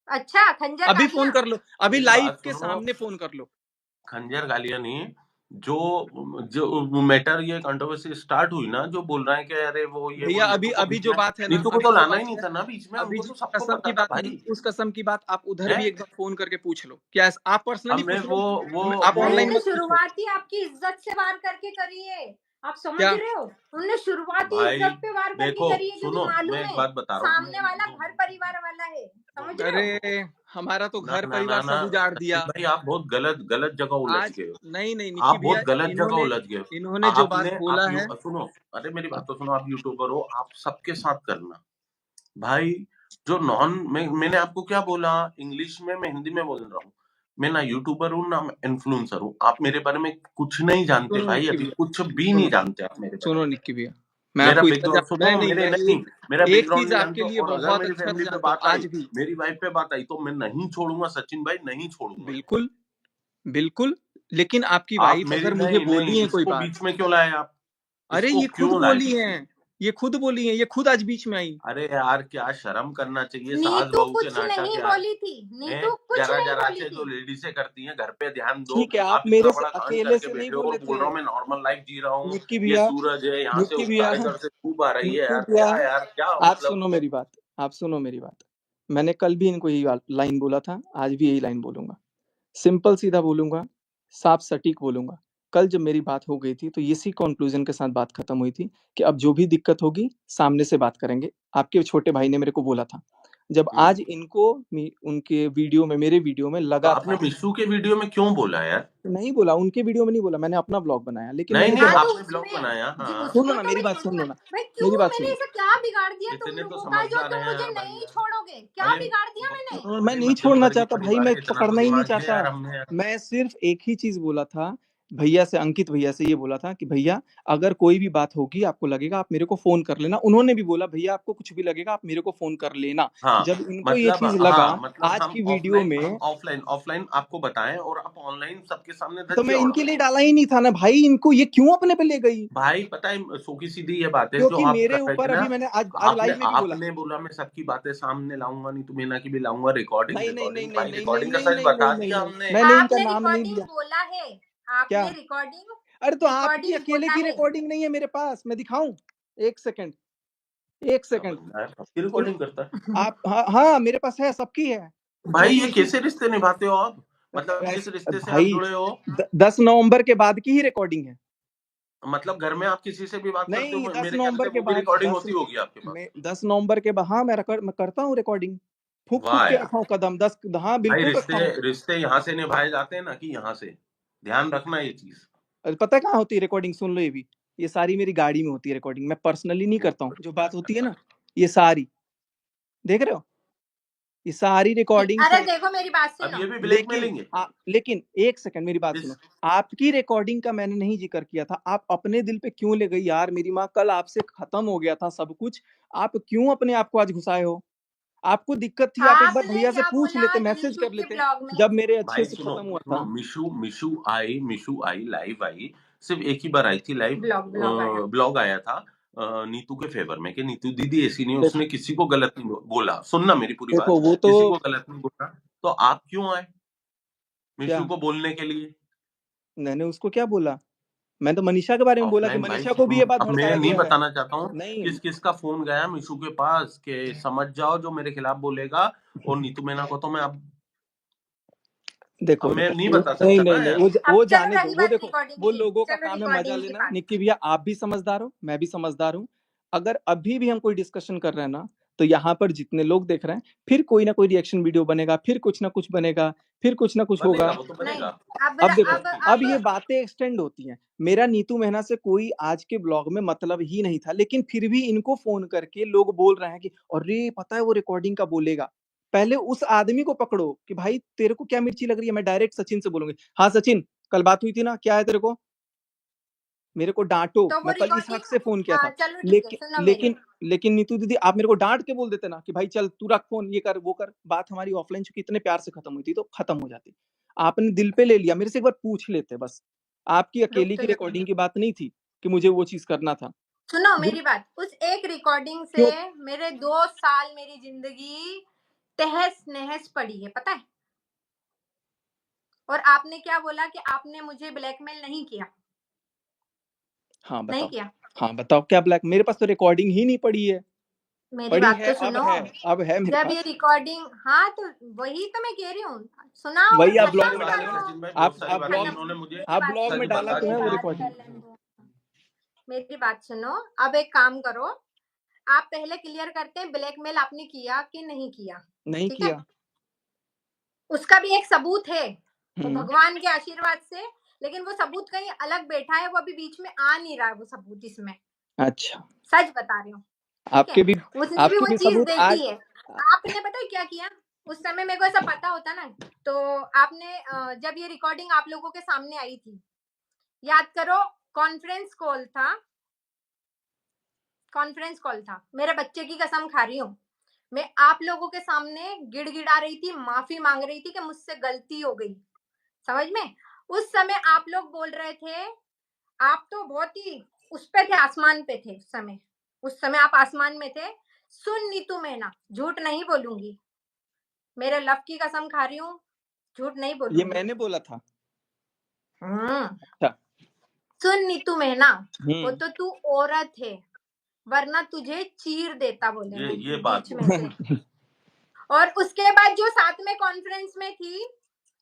S2: अच्छा, खंजर
S3: अभी फोन
S2: गालियां।
S3: कर लो, अभी
S1: मेरी
S3: लाइव
S1: बात
S3: के
S1: सुनो,
S3: सामने फोन कर लो।
S1: खंजर गालियां नहीं, जो जो मैटर ये कंट्रोवर्सी स्टार्ट हुई ना, जो बोल रहे हैं कि अरे वो ये वो
S3: भैया अभी
S1: नीतू को
S3: अभी
S1: बीच
S3: जो
S1: में,
S3: बात है ना,
S1: नीतू को
S3: अभी
S1: तो
S3: जो
S1: लाना ही
S3: बात
S1: नहीं
S3: है,
S1: था ना बीच में,
S3: अभी
S1: उनको
S3: जो
S1: तो सबको
S3: कसम की
S1: पता था
S3: बात है ना,
S1: भाई।
S3: उस कसम की बात आप उधर
S1: है
S3: भी एक बार फोन करके पूछ लो। क्या आप पर्सनली
S1: अब मैं
S3: पूछ लो,
S1: वो
S3: आप
S1: वो
S3: ऑनलाइन
S2: उनने
S3: मत पूछो।
S2: शुरुआत ही आपकी इज्जत से वार करके करी है, आप समझ
S3: क्या
S2: रहे हो? उनने शुरुआत ही
S1: भाई
S2: इज्जत पे वार करके
S1: देखो,
S2: करी है, क्योंकि
S1: सुनो मैं
S2: मालूम
S1: एक
S2: है
S1: बात बता रहा हूँ,
S2: सामने वाला घर परिवार वाला है, समझ रहे हो?
S3: अरे हमारा तो
S1: ना
S3: घर
S1: ना ना
S3: परिवार
S1: ना
S3: सब उजाड़
S1: सचिन
S3: दिया
S1: भाई, आप बहुत गलत गलत जगह उलझ
S3: आज।
S1: गए हो।
S3: नहीं नहीं निक्की
S1: आप
S3: भैया,
S1: बहुत गलत जगह
S3: इन्होंने
S1: उलझ गए हो।
S3: इन्होंने जो बात बोला है,
S1: सुनो, अरे मेरी बात तो सुनो, आप यूट्यूबर हो, आप सबके साथ करना भाई। जो मैंने आपको क्या बोला, इंग्लिश में, मैं हिंदी में बोल रहा हूँ। मैं ना यूट्यूबर हूँ ना इन्फ्लुएंसर हूँ। आप मेरे बारे में कुछ नहीं जानते
S3: सुनो
S1: भाई,
S3: निक्की
S1: अभी
S3: भैया,
S1: कुछ भी नहीं
S3: सुनो
S1: जानते आप मेरे बारे
S3: सुनो
S1: में।
S3: निक्की भैया, मैं
S1: मेरा
S3: आपको इतना
S1: बैकग्राउंड सुनो,
S3: मैं नहीं,
S1: मेरे
S3: मैं
S1: नहीं, मेरा
S3: एक
S1: बैकग्राउंड
S3: चीज
S1: नहीं
S3: आपके
S1: जानते हो,
S3: लिए
S1: और अगर
S3: बहुत
S1: मेरी
S3: अच्छा से
S1: फैमिली पे
S3: जानता हूँ
S1: बात आई,
S3: आज भी।
S1: मेरी वाइफ पे बात आई, तो मैं नहीं छोड़ूंगा सचिन भाई, नहीं छोड़ूंगा।
S3: बिल्कुल बिल्कुल, लेकिन आपकी
S1: आप
S3: वाइफ
S1: मेरी
S3: अगर मुझे
S1: नहीं नहीं,
S3: बोली है कोई
S1: इसको
S3: बात,
S1: बीच में क्यों लाए आप?
S3: अरे
S1: इसको
S3: ये खुद
S1: क्यों लाए
S3: बोली
S1: बीच
S3: है,
S1: में?
S3: ये खुद बोली है, ये खुद आज बीच में आई।
S1: अरे यार क्या शर्म करना चाहिए, सास
S2: नीतू
S1: बहू के
S2: कुछ
S1: नाटक
S2: नहीं
S1: यार।
S2: बोली थी,
S1: हैं
S2: नीतू कुछ
S1: जरा
S2: नहीं
S1: जरा
S2: बोली
S1: से जो
S2: थी।
S1: लेडीजें करती हैं, घर पे ध्यान दो।
S3: ठीक है, आप
S1: आप इतना
S3: मेरे से
S1: बड़ा कांड
S3: अकेले
S1: करके
S3: से नहीं
S1: बैठे हो और
S3: बोले
S1: बोल
S3: थे।
S1: रहा हूँ मैं नॉर्मल लाइफ जी रहा हूँ।
S3: निक्की
S1: ये
S3: भैया,
S1: सूरज है, यहाँ से
S3: निक्की
S1: उस
S3: भैया,
S1: कारीगर से खूब आ रही है
S3: निक्की
S1: यार,
S3: भैया,
S1: क्या यार, क्या
S3: आप
S1: मतलब।
S3: सुनो मेरी बात, आप सुनो मेरी बात। मैंने कल भी इनको यही लाइन बोला था, आज भी यही लाइन बोलूंगा, सिंपल सीधा बोलूंगा, साफ सटीक बोलूंगा। कल जब मेरी बात हो गई थी तो इसी कंक्लूजन के साथ बात खत्म हुई थी कि अब जो भी दिक्कत होगी सामने से बात करेंगे। आपके छोटे भाई ने मेरे को बोला था। जब आज इनको उनके वीडियो में, मेरे वीडियो में
S1: तो
S3: लगा
S1: आपने
S3: था,
S1: मिशू के वीडियो में क्यों बोला यार?
S3: नहीं बोला, उनके वीडियो में नहीं बोला, मैंने अपना ब्लॉग बनाया, लेकिन
S1: नहीं
S3: मैंने
S1: नहीं,
S3: क्या
S2: हाँ
S3: बात,
S2: तो
S1: आपने ब्लॉग बनाया, हाँ।
S3: सुनो
S2: उसमें
S3: ना
S2: तो
S3: मेरी
S2: मैं
S3: बात, सुन लो ना
S2: भाई क्यों,
S3: मेरी बात,
S2: मैंने
S3: सुनो।
S2: ऐसा क्या बिगाड़ दिया तुम
S1: इतने तो
S2: लोगों का जो
S1: समझदार
S2: तुम
S1: हैं
S2: मुझे
S1: यार भाई
S2: नहीं
S1: यार।
S2: छोड़ोगे? क्या
S1: भाई
S2: बिगाड़ दिया मैंने?
S3: मैं
S1: भाई
S3: नहीं
S1: मध्यम
S3: छोड़ना
S1: वर्ग की
S3: चाहता भाई,
S1: परिवार
S3: मैं
S1: है, इतना तो
S3: पकड़ना ही नहीं
S1: दिमाग दिया
S3: चाहता।
S1: यार हमने यार।
S3: मैं सिर्फ एक ही चीज बोला था भैया से, अंकित भैया से ये बोला था कि भैया अगर कोई भी बात होगी, आपको लगेगा, आप मेरे को फोन कर लेना। उन्होंने भी बोला भैया आपको कुछ भी लगेगा आप मेरे को फोन कर लेना।
S1: हाँ
S3: जब इनको ये
S1: मतलब,
S3: चीज लगा
S1: हाँ मतलब
S3: आज
S1: हम
S3: की वीडियो
S1: ऑफलाइन, हम
S3: में,
S1: ऑफलाइन ऑफलाइन आपको बताएं और आप ऑनलाइन सबके सामने
S3: तो
S1: धज्जियां
S3: मैं इनके
S1: उड़ाओ।
S3: लिए डाला ही नहीं था ना भाई, इनको ये क्यों अपने पे ले गई?
S1: भाई पता है, सूखी सीधी ये बात है जो
S3: क्योंकि
S1: आप
S3: मेरे
S1: कर रहे थे
S3: ऊपर
S1: ना।
S3: अभी मैंने आज आज
S1: आपने
S3: लाइव में भी बोला,
S1: आपने बोला मैं सबकी बातें सामने लाऊंगा नहीं, तो मीना की भी लाऊंगा, रिकॉर्डिंग
S3: नहीं नहीं नहीं
S1: रिकॉर्डिंग
S3: नहीं
S1: भाई,
S3: नहीं नहीं
S1: रिकॉर्डिंग का
S3: नहीं
S1: सच
S3: नहीं
S1: बता
S3: नहीं नहीं
S1: दिया
S3: नहीं,
S1: हमने।
S3: मैंने इनका
S2: आपने
S3: नाम नहीं
S2: रिकॉर्डिंग
S3: लिया।
S2: बोला है,
S3: क्या?
S2: आपने रिकॉर्डिंग
S3: अरे तो आपकी
S2: रिकॉर्डिंग
S3: अकेले
S2: बोला
S3: की
S2: है।
S3: रिकॉर्डिंग नहीं है मेरे पास, मैं दिखाऊं? एक सेकंड, एक
S1: क्या
S3: सेकंड।
S1: बंदा है, सबकी
S3: सुनो,
S1: रिकॉर्डिंग करता है।
S3: आप, हाँ हाँ मेरे पास है, सबकी है,
S1: भाई
S3: क्योंकि
S1: ये
S3: इसी
S1: कैसे रिश्ते निभाते हो आप? मतलब किस रिश्ते से आप
S3: भाई
S1: जुड़े हो?
S3: 10 नवंबर के बाद की ही रिकॉर्डिंग है।
S1: मतलब घर में आप किसी से भी बात करते
S3: नहीं,
S1: हो,
S3: 10
S1: मेरे ख्याल
S3: नवंबर
S1: से
S3: के
S1: वो भी
S3: बाद,
S1: रिकॉर्डिंग होती होगी आपके पास।
S3: 10 नवंबर के बाद, हाँ मैं करता हूँ रिकॉर्डिंग, फूक फूक
S1: वाह
S3: के
S1: यार।
S3: रखा हूँ कदम, 10, हाँ
S1: भाई
S3: बिल्कुल रखा
S1: रिश्ते
S3: हूँ।
S1: रिश्ते यहाँ से निभाए जाते हैं ना कि यहाँ से, ध्यान रखना ये चीज।
S3: पता है कहाँ होती है रिकॉर्डिंग? सुन लो ये भी, ये सारी मेरी गाड़ी में होती है रिकॉर्डिंग, मैं पर्सनली नहीं करता हूँ, जो बात होती है ना, ये सारी, देख रहे हो, ये सारी रिकॉर्डिंग्स
S2: अरे
S3: हैं।
S2: देखो मेरी बात
S1: अब
S2: सुनो,
S1: ये भी
S3: लेकिन
S1: ब्लैकमेलिंग है
S3: लेकिन एक सेकंड मेरी बात सुनो,
S1: इस।
S3: आपकी रिकॉर्डिंग का मैंने नहीं जिक्र किया था, आप अपने दिल पे क्यों ले गई यार? मेरी माँ, कल आपसे खत्म हो गया था सब कुछ, आप क्यों अपने आप को आज घुसाए हो? आपको दिक्कत थी, आप एक बार
S2: आपने
S3: भैया से
S2: क्या
S3: पूछ
S2: बोला
S3: लेते, मैसेज
S2: निशु
S3: कर
S2: के
S3: लेते,
S2: ब्लॉग में?
S3: जब मेरे अच्छे
S1: भाई
S3: से
S1: सुनो
S3: खत्म हुआ
S1: सुनो,
S3: था।
S1: मिशु आई लाइव आई, सिर्फ एक ही बार आई थी लाइव।
S2: ब्लॉग आया।
S1: ब्लॉग आया था नीतू के फेवर में कि नीतू दीदी ऐसी नहीं है,
S3: देखो
S1: उसने किसी को गलत नहीं बोला। सुनना मेरी पूरी बात,
S3: देखो वो तो
S1: किसी को गलत नहीं बोला। तो आप क्यों आए
S3: क्या,
S1: मिशु को बोलने के लिए?
S3: मैंने उसको क्या बोला? मैं तो मनीषा के बारे में बोला कि
S1: ऑफलाइन भाई,
S3: मनीषा को भी ये बात
S1: अब मैं
S3: भड़काया
S1: नहीं
S3: गया है।
S1: बताना चाहता हूँ
S3: नहीं
S1: किस किस का फोन गया मिशु के पास कि समझ जाओ जो मेरे खिलाफ बोलेगा, और नीतू मीना को तो मैं अब
S3: देखो
S1: मैं
S3: देखो
S1: नहीं
S3: वो-
S1: बता
S3: नहीं
S1: सकता
S3: नहीं
S1: ना
S3: नहीं,
S1: यार।
S2: अब
S3: वो
S2: चलो
S3: जाने दो,
S2: रही
S3: वो
S2: बात
S3: देखो
S2: रिकॉर्डिंग
S3: वो
S2: की,
S3: लोगों का
S2: चलो
S3: काम है मजा
S2: रिकॉर्डिंग की
S3: लेना।
S2: बात।
S3: निक्की भैया आप भी समझदार हो, मैं भी समझदार हूँ। अगर अभी भी हम कोई डिस्कशन कर रहे हैं ना, तो यहाँ पर जितने लोग देख रहे हैं, फिर कोई ना कोई रिएक्शन वीडियो बनेगा, फिर कुछ ना कुछ बनेगा, फिर कुछ ना कुछ
S1: बनेगा,
S3: होगा।
S1: वो तो
S2: नहीं,
S1: बनेगा।
S3: अब देखो,
S2: अब
S3: अब ये बातें एक्सटेंड होती हैं। मेरा नीतू मेहना से कोई आज के ब्लॉग में मतलब ही नहीं था, लेकिन फिर भी इनको फोन करके लोग बोल रहे हैं कि अरे पता है वो रिकॉर्डिंग का बोलेगा। पहले उस आदमी को पकड़ो कि भाई तेरे को क्या मिर्ची लग रही है। मैं डायरेक्ट सचिन से बोलूंगी, हाँ सचिन कल बात हुई थी ना, क्या है तेरे को, मेरे को डांटो।
S2: तो वो
S3: मैं कल इस हक
S2: रिकॉर्डिंग,
S3: से फोन किया था।
S2: चलो ठीक है,
S3: लेकिन
S2: सुनो मेरी
S3: लेकिन लेकिन नीतू दीदी आप मेरे को डांट के बोल देते ना कि भाई चल तू रख फोन, ये कर वो कर। बात हमारी ऑफलाइन चूंकि इतने प्यार से खत्म हुई थी तो खत्म हो जाती। आपने दिल पे ले लिया, मेरे से एक बार पूछ लेते बस। आपकी
S2: रुक
S3: अकेली
S2: तो
S3: की
S2: जा।
S3: रिकॉर्डिंग की बात नहीं थी कि मुझे वो चीज करना था।
S2: सुनो
S3: वो
S2: मेरी बात, उस एक रिकॉर्डिंग से
S3: क्यों?
S2: मेरे 2 साल मेरी जिंदगी तहस नहस पड़ी है, पता है? और आपने क्या बोला कि आपने मुझे ब्लैकमेल नहीं किया।
S3: हाँ
S2: नहीं
S3: बताओ,
S2: किया।
S3: हाँ बताओ क्या ब्लैक, मेरे पास तो रिकॉर्डिंग ही नहीं पड़ी है।
S2: मेरी
S3: पड़ी
S2: बात
S3: है,
S2: तो सुनो।
S3: अब है मेरे
S2: जब ये
S3: पास।
S2: रिकॉर्डिंग, हाँ तो वही तो मैं कह रही हूँ, सुनाओ और
S3: वही आप
S1: बहुत
S3: ब्लॉग
S1: सारी
S3: में
S2: खत्म
S3: डाले
S1: बातें
S3: हो ना,
S2: करो।
S1: सचिन भाई, बहुत सारी
S3: आप
S1: बातें
S3: ब्लॉग,
S1: इन्होंने मुझे
S2: मेरी
S3: आप
S2: बात
S3: ब्लॉग
S1: सच
S3: में
S2: सुनो,
S3: डाला
S1: बता
S3: तो
S2: मेरी
S3: है वो
S1: दिया।
S2: बात
S3: रिकॉर्डिंग।
S2: कर लेने दो। मेरी बात सुनो, अब एक काम करो, आप पहले क्लियर करते हैं ब्लैकमेल आपने किया कि नहीं किया।
S3: नहीं
S2: ठीक है,
S3: किया।
S2: उसका भी एक सबूत है, वो
S3: हम्म।
S2: भगवान के आशीर्वाद से। लेकिन वो सबूत कहीं अलग बैठा है, वो अभी बीच में आ नहीं रहा है वो सबूत इसमें।
S3: अच्छा,
S2: सच बता रही हूँ, ठीक है?
S3: आपके भी
S2: उसने भी वो चीज
S3: सबूत
S2: देखी
S3: आज।
S2: है। आपने पता है क्या किया उस समय? मेरे को ऐसा पता होता ना, तो आपने जब ये रिकॉर्डिंग आप लोगों के सामने आई थी, याद करो, कॉन्फ्रेंस कॉल था, कॉन्फ्रेंस कॉल था। मेरे बच्चे की कसम खा रही हूँ, मैं आप लोगों के सामने गिड़गिड़ा रही थी, माफी मांग रही थी कि मुझसे गलती हो गई। समझ में? उस समय आप लोग बोल रहे थे, आप तो बहुत ही उस पे थे, आसमान पे थे उस समय। उस समय आप आसमान में थे। सुन नीतू मैना, झूठ नहीं बोलूंगी, मेरे लव की कसम खा रही हूँ, झूठ नहीं
S3: ये
S2: बोलूंगी।
S3: मैंने बोला था।
S2: अच्छा, सुन नीतू मैना, वो
S3: हम्म।
S2: तो तू औरत है, वरना तुझे चीर देता, बोले मैं
S1: ये बात
S2: बीच में से। और उसके बाद जो साथ में कॉन्फ्रेंस में थी,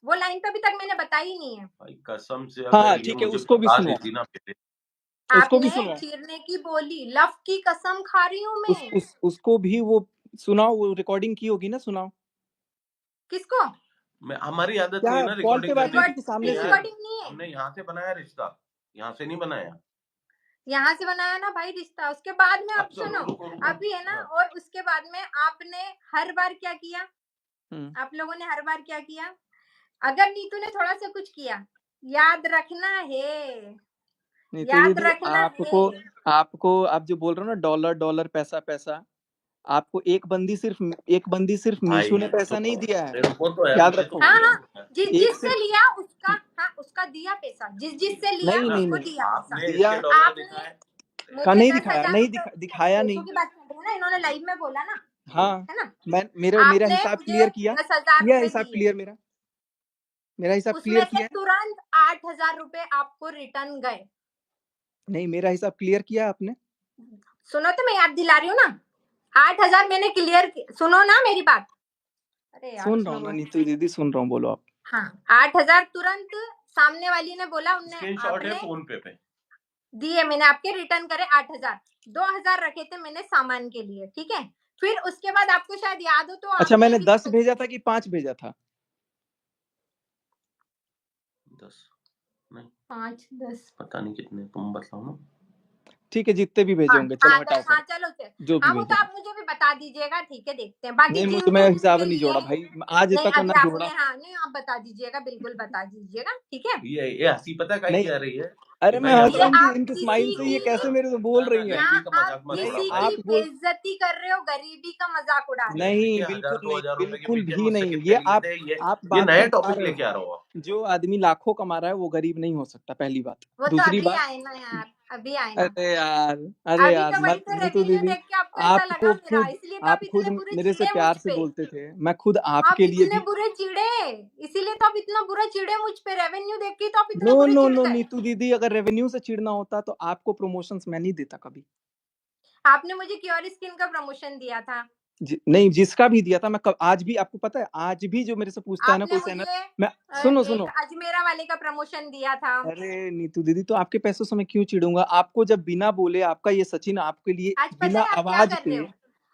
S2: वो लाइन तो अभी तक मैंने बताई नहीं है।
S1: भाई कसम से
S3: हाँ
S1: अगर ये
S3: ठीक है,
S1: मुझे
S3: उसको भी
S1: बता
S3: सुनो,
S1: देती ना पहले।
S3: उसको भी
S2: आपने
S3: सुनो,
S2: चीरने की बोली, लव की कसम खा रही हूँ मैं।
S3: उसको भी वो सुनाओ, वो रिकॉर्डिंग की होगी ना, सुनाओ।
S2: किसको?
S1: हमारी आदत
S3: क्या
S1: नहीं है ना
S3: कॉल पे
S1: रिकॉर्डिंग
S3: बात
S1: करने
S3: हुई थी
S1: की
S3: कि सामने से?
S1: यार।
S2: रिकॉर्डिंग नहीं है,
S1: हमने यहाँ से बनाया रिश्ता, यहाँ से नहीं बनाया।
S2: यहाँ से बनाया ना भाई रिश्ता। उसके बाद में, अब
S1: अच्छा
S2: सुनो,
S1: रुको रुको।
S2: अभी है ना,
S1: हाँ।
S2: और उसके बाद में आपने हर बार क्या किया?
S3: हम्म।
S2: आप लोगों ने हर बार क्या किया? अगर नीतू ने थोड़ा सा कुछ किया, याद रखना है,
S3: नहीं तो
S2: याद
S3: दीदी
S2: रखना
S3: आपको,
S2: है।
S3: आप जो बोल रहे हो ना डॉलर डॉलर पैसा पैसा, आपको एक बंदी सिर्फ मीशू ने
S1: भाई
S3: पैसा नहीं
S1: सुनो,
S3: दिया है,
S1: रुको तो यार,
S3: याद
S1: मुझे तो
S3: रखो।
S2: हाँ
S1: बोलने
S2: हाँ,
S1: दो यार।
S2: जिस
S3: एक
S2: जिससे
S3: सिर्फ,
S2: लिया उसका, हाँ उसका दिया पैसा, जिस जिससे लिया
S3: नहीं
S1: ना,
S3: नहीं
S2: उसको
S3: नहीं,
S2: दिया पैसा।
S1: आपने
S3: दिया
S1: इसके डॉलर
S2: आपने
S1: दिखाए।
S3: का
S2: मुझे
S3: नहीं
S2: 10,000
S3: दिखाया, नहीं
S2: रुपए,
S3: दिखाया
S2: पैसों
S3: नहीं।
S2: की बात कर रही हूँ ना, इन्होंने लाइव में बोला ना,
S3: हाँ,
S2: है ना?
S3: मैं मेरा
S2: आपने
S3: हिसाब
S2: मुझे
S3: क्लियर किया,
S2: 10,000 रुपए
S3: हिसाब
S2: दिए,
S3: क्लियर, मेरा हिसाब
S2: उसमें
S3: क्लियर
S2: से
S3: किया है।
S2: तुरंत 8,000 रुपए आपको रिटर्न गए।
S3: नहीं, मेरा हिसाब क्लियर किया है आपने।
S2: सुनो तो मैं याद दिला रही हूँ ना, 8,000 मैंने क्लियर, सुनो ना मेरी बात। अरे यार
S3: सुन रहा हूँ ना
S2: सुनो।
S3: नीतू दीदी, सुन रहा हूँ, बोलो आप।
S2: हाँ, 8,000 तुरंत सामने वाली ने बोला, उनने
S1: स्क्रीनशॉट है
S2: आपने
S1: फोन पे।
S2: दिए, मैंने आपके रिटर्न करे 8,000। 2,000 रखे थे मैंने सामान के लिए, ठीक है? फिर उसके बाद आपको शायद याद हो तो
S3: अच्छा,
S2: आपने
S3: मैंने 10
S2: किसी,
S3: भेजा था कि 5 भेजा था?
S1: 10 नहीं,
S2: 5 10,
S1: पता नहीं कितने, तुम बताओ ना।
S3: ठीक है, जितने भी भेजे
S2: हाँ
S3: होंगे, चलो
S2: हाँ
S3: हटाओ
S2: हाँ,
S3: करो,
S2: चलो
S3: जो भी
S2: हाँ, वो
S3: भेजे
S2: तो
S3: होंगे।
S2: आप मुझे भी बता दीजिएगा, ठीक है? देखते हैं बाकी
S3: नहीं, मुझे
S2: जिनके
S3: मैं हिसाब
S2: जिनके
S3: नहीं
S2: लिए।
S3: जोड़ा भाई, आज
S2: नहीं,
S3: तक
S2: अभी
S3: ना जोड़ा।
S2: आपने, हाँ नहीं, आप बता दीजिएगा, बिल्कुल बता दीजिएगा, ठीक है?
S1: ये हंसी पता काहे
S3: नहीं
S1: की आ रही है?
S3: अरे
S1: कि
S3: मैं
S1: भाई
S3: हंस
S2: ये
S3: रहा
S1: अगर
S3: हूँ
S2: आप
S3: इनकी स्माइल
S2: किसी
S3: से, ये
S2: की
S3: कैसे मेरे से बोल
S1: ना
S3: रही हैं।
S1: गरीबी का
S2: यहाँ आप
S1: मजाक मत
S3: नहीं,
S1: उड़ाओ
S2: किसी
S1: भाई।
S3: आप
S2: की
S3: बोल
S2: बेइज्जती कर रहे हो, गरीबी का मजाक उड़ा रहे हो।
S3: नहीं,
S1: ये 1000
S3: बिल्कुल नहीं,
S1: 2000 रुपए के
S3: बिल्कुल
S1: पीछे
S3: भी
S1: मुझसे
S3: नहीं।
S1: कितने
S3: ये
S1: गिले थे
S3: आप
S1: ये
S3: बात
S1: नए
S3: ही बता
S1: टॉपिक
S3: रहे
S1: लेके आ
S3: हो।
S1: रहा हो आप।
S3: जो आदमी लाखों कमा रहा है वो गरीब नहीं हो सकता, पहली बात।
S2: वो तो
S3: दूसरी
S2: अभी
S3: बात,
S2: आए ना यार, अभी आए ना।
S3: अरे यार, अरे
S2: अभी
S3: यार
S2: तो वही
S3: मत,
S2: तो
S3: नीतू
S2: रेवेन्यू
S3: दीदी,
S2: देख के आपको ऐसा लगा
S3: आपको
S2: मेरा,
S3: खुद
S2: इसलिए तो आप
S3: आप खुद
S2: इतने बुरे
S3: मेरे से
S2: चिढ़े मुझ
S3: प्यार से
S2: पे।
S3: बोलते थे, मैं खुद
S2: आप
S3: आपके लिए
S2: इतने
S3: भी।
S2: बुरे चिढ़े, इसीलिए तो आप इतना बुरा चिढ़े मुझ पे, रेवेन्यू देख के तो आप इतने
S3: नो
S2: बुरे
S3: नो
S2: चिढ़
S3: नो
S2: गए।
S3: नीतू दीदी, अगर रेवेन्यू से चिढ़ना होता तो आपको प्रमोशंस मैं नहीं देता कभी।
S2: आपने मुझे क्योर स्किन का प्रमोशन दिया था।
S3: नहीं, जिसका भी दिया था, मैं आज भी, आपको पता है, आज भी जो मेरे से पूछता है ना
S2: आपने
S3: कोई सेनर,
S2: मुझे
S3: मैं, सुनो
S2: एक
S3: सुनो,
S2: अजमेरा वाले का प्रमोशन दिया था।
S3: अरे नीतू दीदी, तो आपके पैसों से मैं क्यों चिढ़ूंगा? आपको जब बिना बोले, आपका ये सचिन आपके लिए
S2: आज पता
S3: बिना
S2: है आप क्या
S3: आवाज
S2: कर रहे
S3: पे,
S2: हो,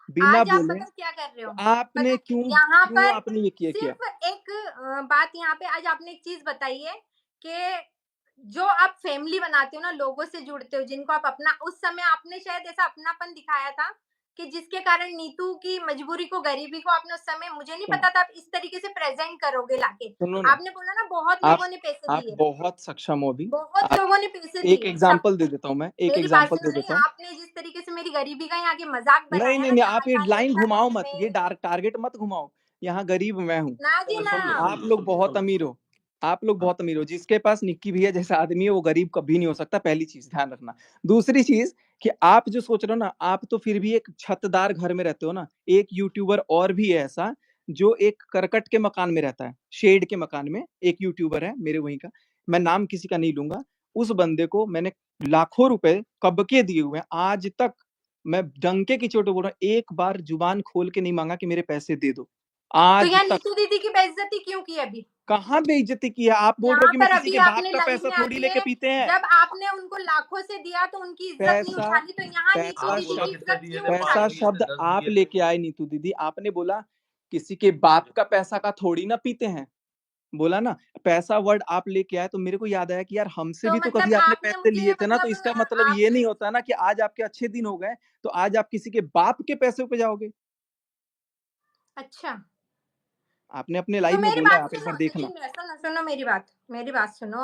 S3: बिना
S2: आज आप
S3: बोले,
S2: पता है क्या कर रहे हो,
S3: तो आपने
S2: पता है
S3: क्यों
S2: यहाँ
S3: क्यों
S2: पर
S3: आपने ये किया?
S2: सिर्फ एक बात यहाँ पे, आज आपने एक चीज बताई है कि जो आप फैमिली बनाते हो ना, लोगों से जुड़ते हो, जिनको आप अपना, उस समय आपने शायद ऐसा अपनापन दिखाया था कि जिसके कारण नीतू की मजबूरी को, गरीबी को आपने उस समय, मुझे नहीं पता था आप इस तरीके से प्रेजेंट करोगे लाके।
S3: सुनो ना,
S2: आपने बोला ना बहुत
S3: आप
S2: लोगों ने पैसे
S3: आप
S2: दिए,
S3: बहुत सक्षम हो अभी।
S2: बहुत
S3: आप,
S2: लोगों ने पैसे
S3: एक
S2: दिए सब।
S3: एग्जांपल दे देता हूँ मैं, एक
S2: मेरी बात
S3: एग्जांपल
S2: सुनो,
S3: दे
S2: नहीं
S3: देता हूँ।
S2: आपने जिस तरीके से मेरी गरीबी का यहाँ के मजाक
S3: नहीं
S2: बनाया
S3: नहीं
S2: ना,
S3: नहीं,
S2: जहाँ
S3: आप ये
S2: यहाँ
S3: लाइन
S2: लिखा
S3: घुमाओ
S2: है
S3: मत, ये टारगेट मत घुमाओ। यहाँ गरीब मैं हूँ,
S2: ना जी ना।
S1: सुन लो
S3: आप लोग बहुत अमीर हो, आप लोग बहुत अमीर हो। जिसके पास निक्की भैया जैसा आदमी है वो गरीब कभी नहीं हो सकता, पहली चीज ध्यान रखना। दूसरी चीज कि आप जो सोच रहे हो ना, आप तो फिर भी एक छतदार घर में रहते हो ना। एक यूट्यूबर और भी है ऐसा, जो एक करकट के मकान में रहता है, शेड के मकान में। एक यूट्यूबर है मेरे वहीं का, मैं नाम किसी का नहीं लूंगा। उस बंदे को मैंने लाखों रुपए कब के दिए हुए हैं, आज तक मैं डंके की चोट बोल रहा हूँ, एक बार जुबान खोल के नहीं मांगा कि मेरे पैसे दे दो,
S2: तो
S3: आज
S2: यहाँ
S3: तक।
S2: नीतू दीदी की बेइज्जती क्यों की अभी?
S3: कहाँ बेइज्जती की है? आप बोल रहे हो
S2: यहाँ
S3: कि मैं
S2: पर
S3: किसी
S2: अभी
S3: के बाप
S2: आपने
S3: का
S2: लाइन
S3: पैसा
S2: में
S3: थोड़ी लेके
S2: आके,
S3: पीते हैं।
S2: जब आपने उनको लाखों से दिया तो उनकी इज्जत नहीं
S3: पैसा
S2: उछाली, तो यहाँ नीतू
S3: पैसा
S1: आप
S2: दीदी
S1: बोलो
S2: की
S3: शब्द,
S1: कितने
S2: इज्जत
S1: दिए
S2: क्यों
S1: थे, 5
S3: पैसा
S2: उछाली?
S1: दिए थे,
S3: शब्द
S1: 10
S3: आप
S1: दिए थे।
S3: लेके आए नीतू दीदी। आपने बोला किसी के बाप का पैसा का थोड़ी ना पीते हैं, बोला ना। पैसा वर्ड आप लेके आए तो मेरे को याद आया कि यार हमसे
S2: तो
S3: भी तो
S2: मतलब
S3: कभी आपने
S2: आपने
S3: पैसे
S2: मुझे
S3: लिए थे ना। तो इसका मतलब
S2: आप,
S3: ये नहीं होता ना कि आज आपके अच्छे दिन हो गए तो आज आप किसी के बाप के पैसे पे जाओगे।
S2: अच्छा
S3: आपने अपने
S2: तो
S3: लाइव में
S2: मेरी
S3: बोला है,
S2: बात
S3: आप एक
S2: सुनो,
S3: बार देखना।
S2: नहीं सुनो सुनो मेरी बात सुनो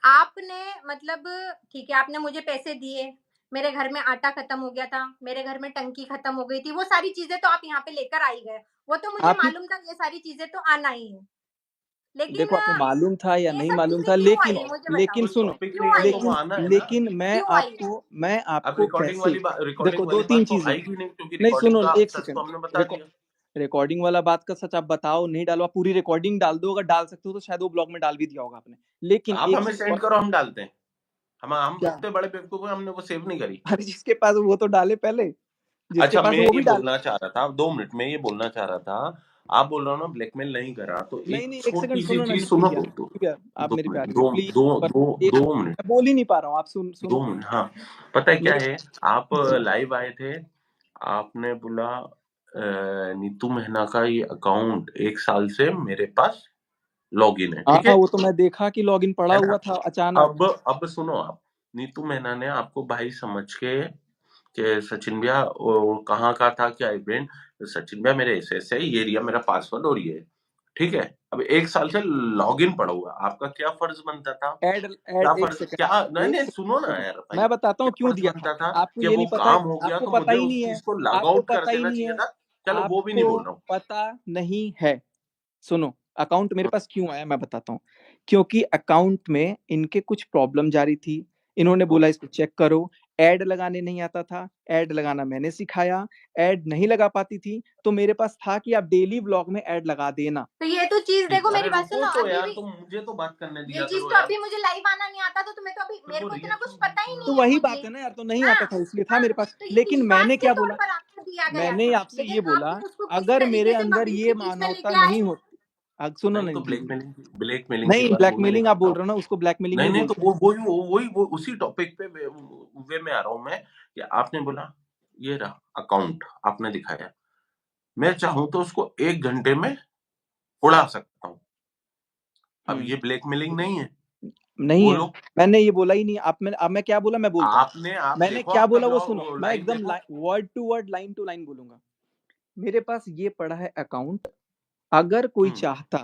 S2: आपने मतलब, ठीक है आपने मुझे पैसे दिए, मेरे घर में आटा खत्म हो गया था, मेरे घर में टंकी खत्म हो गई थी, वो सारी चीजें तो आप यहाँ पे लेकर आई गए, वो तो मुझे
S3: आपकी,
S2: मालूम था ये सारी चीजें तो आना ही है। लेकिन
S3: देखो आपको मालूम था या
S2: ये
S3: नहीं
S2: सब
S3: मालूम
S2: चीजें
S3: था,
S2: क्यों आई
S3: लेकिन
S2: है मुझे बताओ,
S3: लेकिन
S1: कोई
S3: सुनो,
S1: टॉपिक
S2: क्यों
S1: नहीं है
S2: आई
S1: तो
S2: है,
S1: वो आना है ना।
S3: लेकिन
S2: क्यों आई है?
S3: मैं
S1: अब
S3: आपको कैसे, देखो
S1: रिकॉर्डिंग
S3: दो
S1: वाली
S3: तीन
S1: बात तो
S3: चीजें,
S1: आएगी नहीं, क्योंकि
S3: नहीं
S1: रिकॉर्डिंग
S3: सुनो
S1: का
S3: एक
S1: सच तो
S3: सेकंड,
S1: हमने बता दिया।
S3: रिकॉर्डिंग वाला बात का सच आप बताओ, नहीं डालो, आप पूरी रिकॉर्डिंग डाल दो। अगर डाल सकते हो तो शायद वो ब्लॉग में डाल भी दिया होगा आपने। लेकिन
S1: आप
S3: एक
S1: हमें
S3: चीज
S1: सेंड
S3: और,
S1: करो, हम डालते हैं। हम
S3: क्या?
S1: इतने बड़े बेवकूफ हैं, हमने वो सेव नहीं करी।
S3: अरे जिसके पास वो तो डाले पहले, जिसके
S1: अच्छा,
S3: पास
S1: मैं
S3: वो
S1: ये
S3: भी डाले।
S1: बोलना चाह रहा था, 2 मिनट में ये बोलना चाह रहा था, आप बोल रहे हो ना ब्लैकमेल नहीं करा, तो
S3: नहीं
S1: एक
S3: नहीं, एक सेकंड
S1: छोटी-सी
S3: सुनो ना
S1: चीज़
S3: निकी
S1: सुनो।
S3: भैया, निकी भैया, आप
S1: 2
S3: मेरे
S1: मिनट,
S3: प्यारे हो
S1: 2
S3: प्लीज।
S1: 2
S3: पर
S1: 2
S3: एक
S1: 2
S3: मिनट,
S1: मिनट,
S3: मैं बोल ही नहीं पा रहा हूँ, आप
S1: 2
S3: सुनो
S1: मिनट। हाँ, पता है क्या
S3: मेरे।
S1: है, आप लाइव आए थे, आपने बोला नीतू महना का ये अकाउंट 1 साल से मेरे पास लॉगिन है, ठीक
S3: हाँ,
S1: है?
S3: वो तो मैं देखा कि लॉगिन पड़ा
S1: है ना?
S3: हुआ था अचानक।
S1: अब सुनो आप, नीतू महना ने आपको भाई समझ के कि सचिन भैया वो कहाँ का था, क्या इवेंट, सचिन भैया मेरे ऐसे-ऐसे है, ये रहा मेरा पासवर्ड और ये है, ठीक है? अब 1 साल से लॉगिन पड़ा हुआ है, आपका क्या फर्ज़ बनता था?
S3: एड
S1: क्या
S3: एड एक
S1: फर्ज़,
S3: सेकंड,
S1: क्या, नहीं,
S3: एक
S1: नहीं, सुनो ना
S3: सेकंड,
S1: यार भाई,
S3: मैं बताता हूँ
S1: क्या
S3: क्यों
S1: फर्ज़
S3: दिया था।
S1: बनता था
S3: आपको
S1: कि
S3: ये
S1: वो
S3: नहीं पता है,
S1: काम हो गया
S3: आपको
S1: तो
S3: पता
S1: मुझे
S3: ही
S1: उस
S3: नहीं है,
S1: चीज़ को लॉग
S3: आपको
S1: आउट कर
S3: पता ही
S1: देना
S3: नहीं
S1: चाहिए
S3: है,
S1: था? चलो वो भी नहीं
S3: आपको
S1: बोल रहा हूँ।
S3: पता नहीं है। सुनो, अकाउंट मेरे पास क्यों आया मैं बताता हूँ। क्योंकि अकाउंट में इनके कुछ प्रॉब्लम जा रही थी, इन्होंने बोला इसको चेक करो। ऐड लगाने नहीं आता था, ऐड लगाना मैंने सिखाया। ऐड नहीं लगा पाती थी तो मेरे पास था कि आप डेली व्लॉग में ऐड लगा देना।
S2: तो ये तो चीज
S1: ठीक,
S2: देखो, मेरी
S1: अरे
S2: बात
S1: रुको
S2: सुनो
S1: तो
S2: अभी
S1: यार,
S2: भी,
S1: तुम मुझे तो बात करने
S2: ये
S1: दिया
S2: चीज
S1: करो
S2: तो
S1: यार।
S2: अभी मुझे लाइव आना नहीं आता था, तुम्हें तो अभी,
S1: फिर
S2: मेरे
S1: वो
S2: को इतना कुछ
S1: रिएक्शन
S2: पता ही
S3: तो
S2: नहीं है
S3: वही बात
S2: मुझे।
S3: है ना यार, तो नहीं
S2: हाँ
S3: आता था इसलिए था
S2: हाँ,
S3: मेरे पास।
S2: तो ये
S3: लेकिन
S2: विश्वास
S3: मैंने
S2: के
S3: क्या
S2: तौर
S3: बोला,
S2: पर आपको दिया गया
S3: मैंने
S2: था,
S3: आपसे
S2: लेकिन
S3: ये बोला,
S2: आपने उसको किस
S3: अगर मेरे
S2: तरीके से
S3: अंदर
S2: पब्लिक
S3: ये
S2: के बीच में
S3: मानवता
S2: लेके आए।
S3: नहीं होती, सुनो
S1: नहीं
S3: ना
S1: तो
S3: निकी भैया,
S1: ब्लैकमेलिंग की
S3: नहीं
S1: बात बोलने
S3: ब्लैकमेलिंग
S1: लगा
S3: आप बोल
S1: था।
S3: रहे हो ना, उसको ब्लैकमेलिंग
S1: नहीं,
S3: नहीं
S1: नहीं, तो
S3: बोलते।
S1: वो उसी टॉपिक पे वे में आ रहा हूँ मैं, कि आपने बोला ये रहा अकाउंट, आपने दिखाया, मैं चाहूँ तो उसको 1 घंटे में उड़ा सकता हूँ। अब ये ब्लैकमेलिंग नहीं है?
S3: नहीं
S1: वो
S3: है,
S1: लोग,
S3: मैंने ये बोला ही नहीं। अब मैं क्या बोला मैं बोलता हूँ।
S1: आप
S3: मैंने
S1: देखो,
S3: क्या
S1: आपका
S3: बोला वो
S1: ब्लॉग
S3: सुनो, मैं
S1: लाइव
S3: एकदम
S1: देखो।
S3: Word to word, line to line बोलूंगा। मेरे पास ये पड़ा है अकाउंट, अगर कोई
S1: हम्म,
S3: चाहता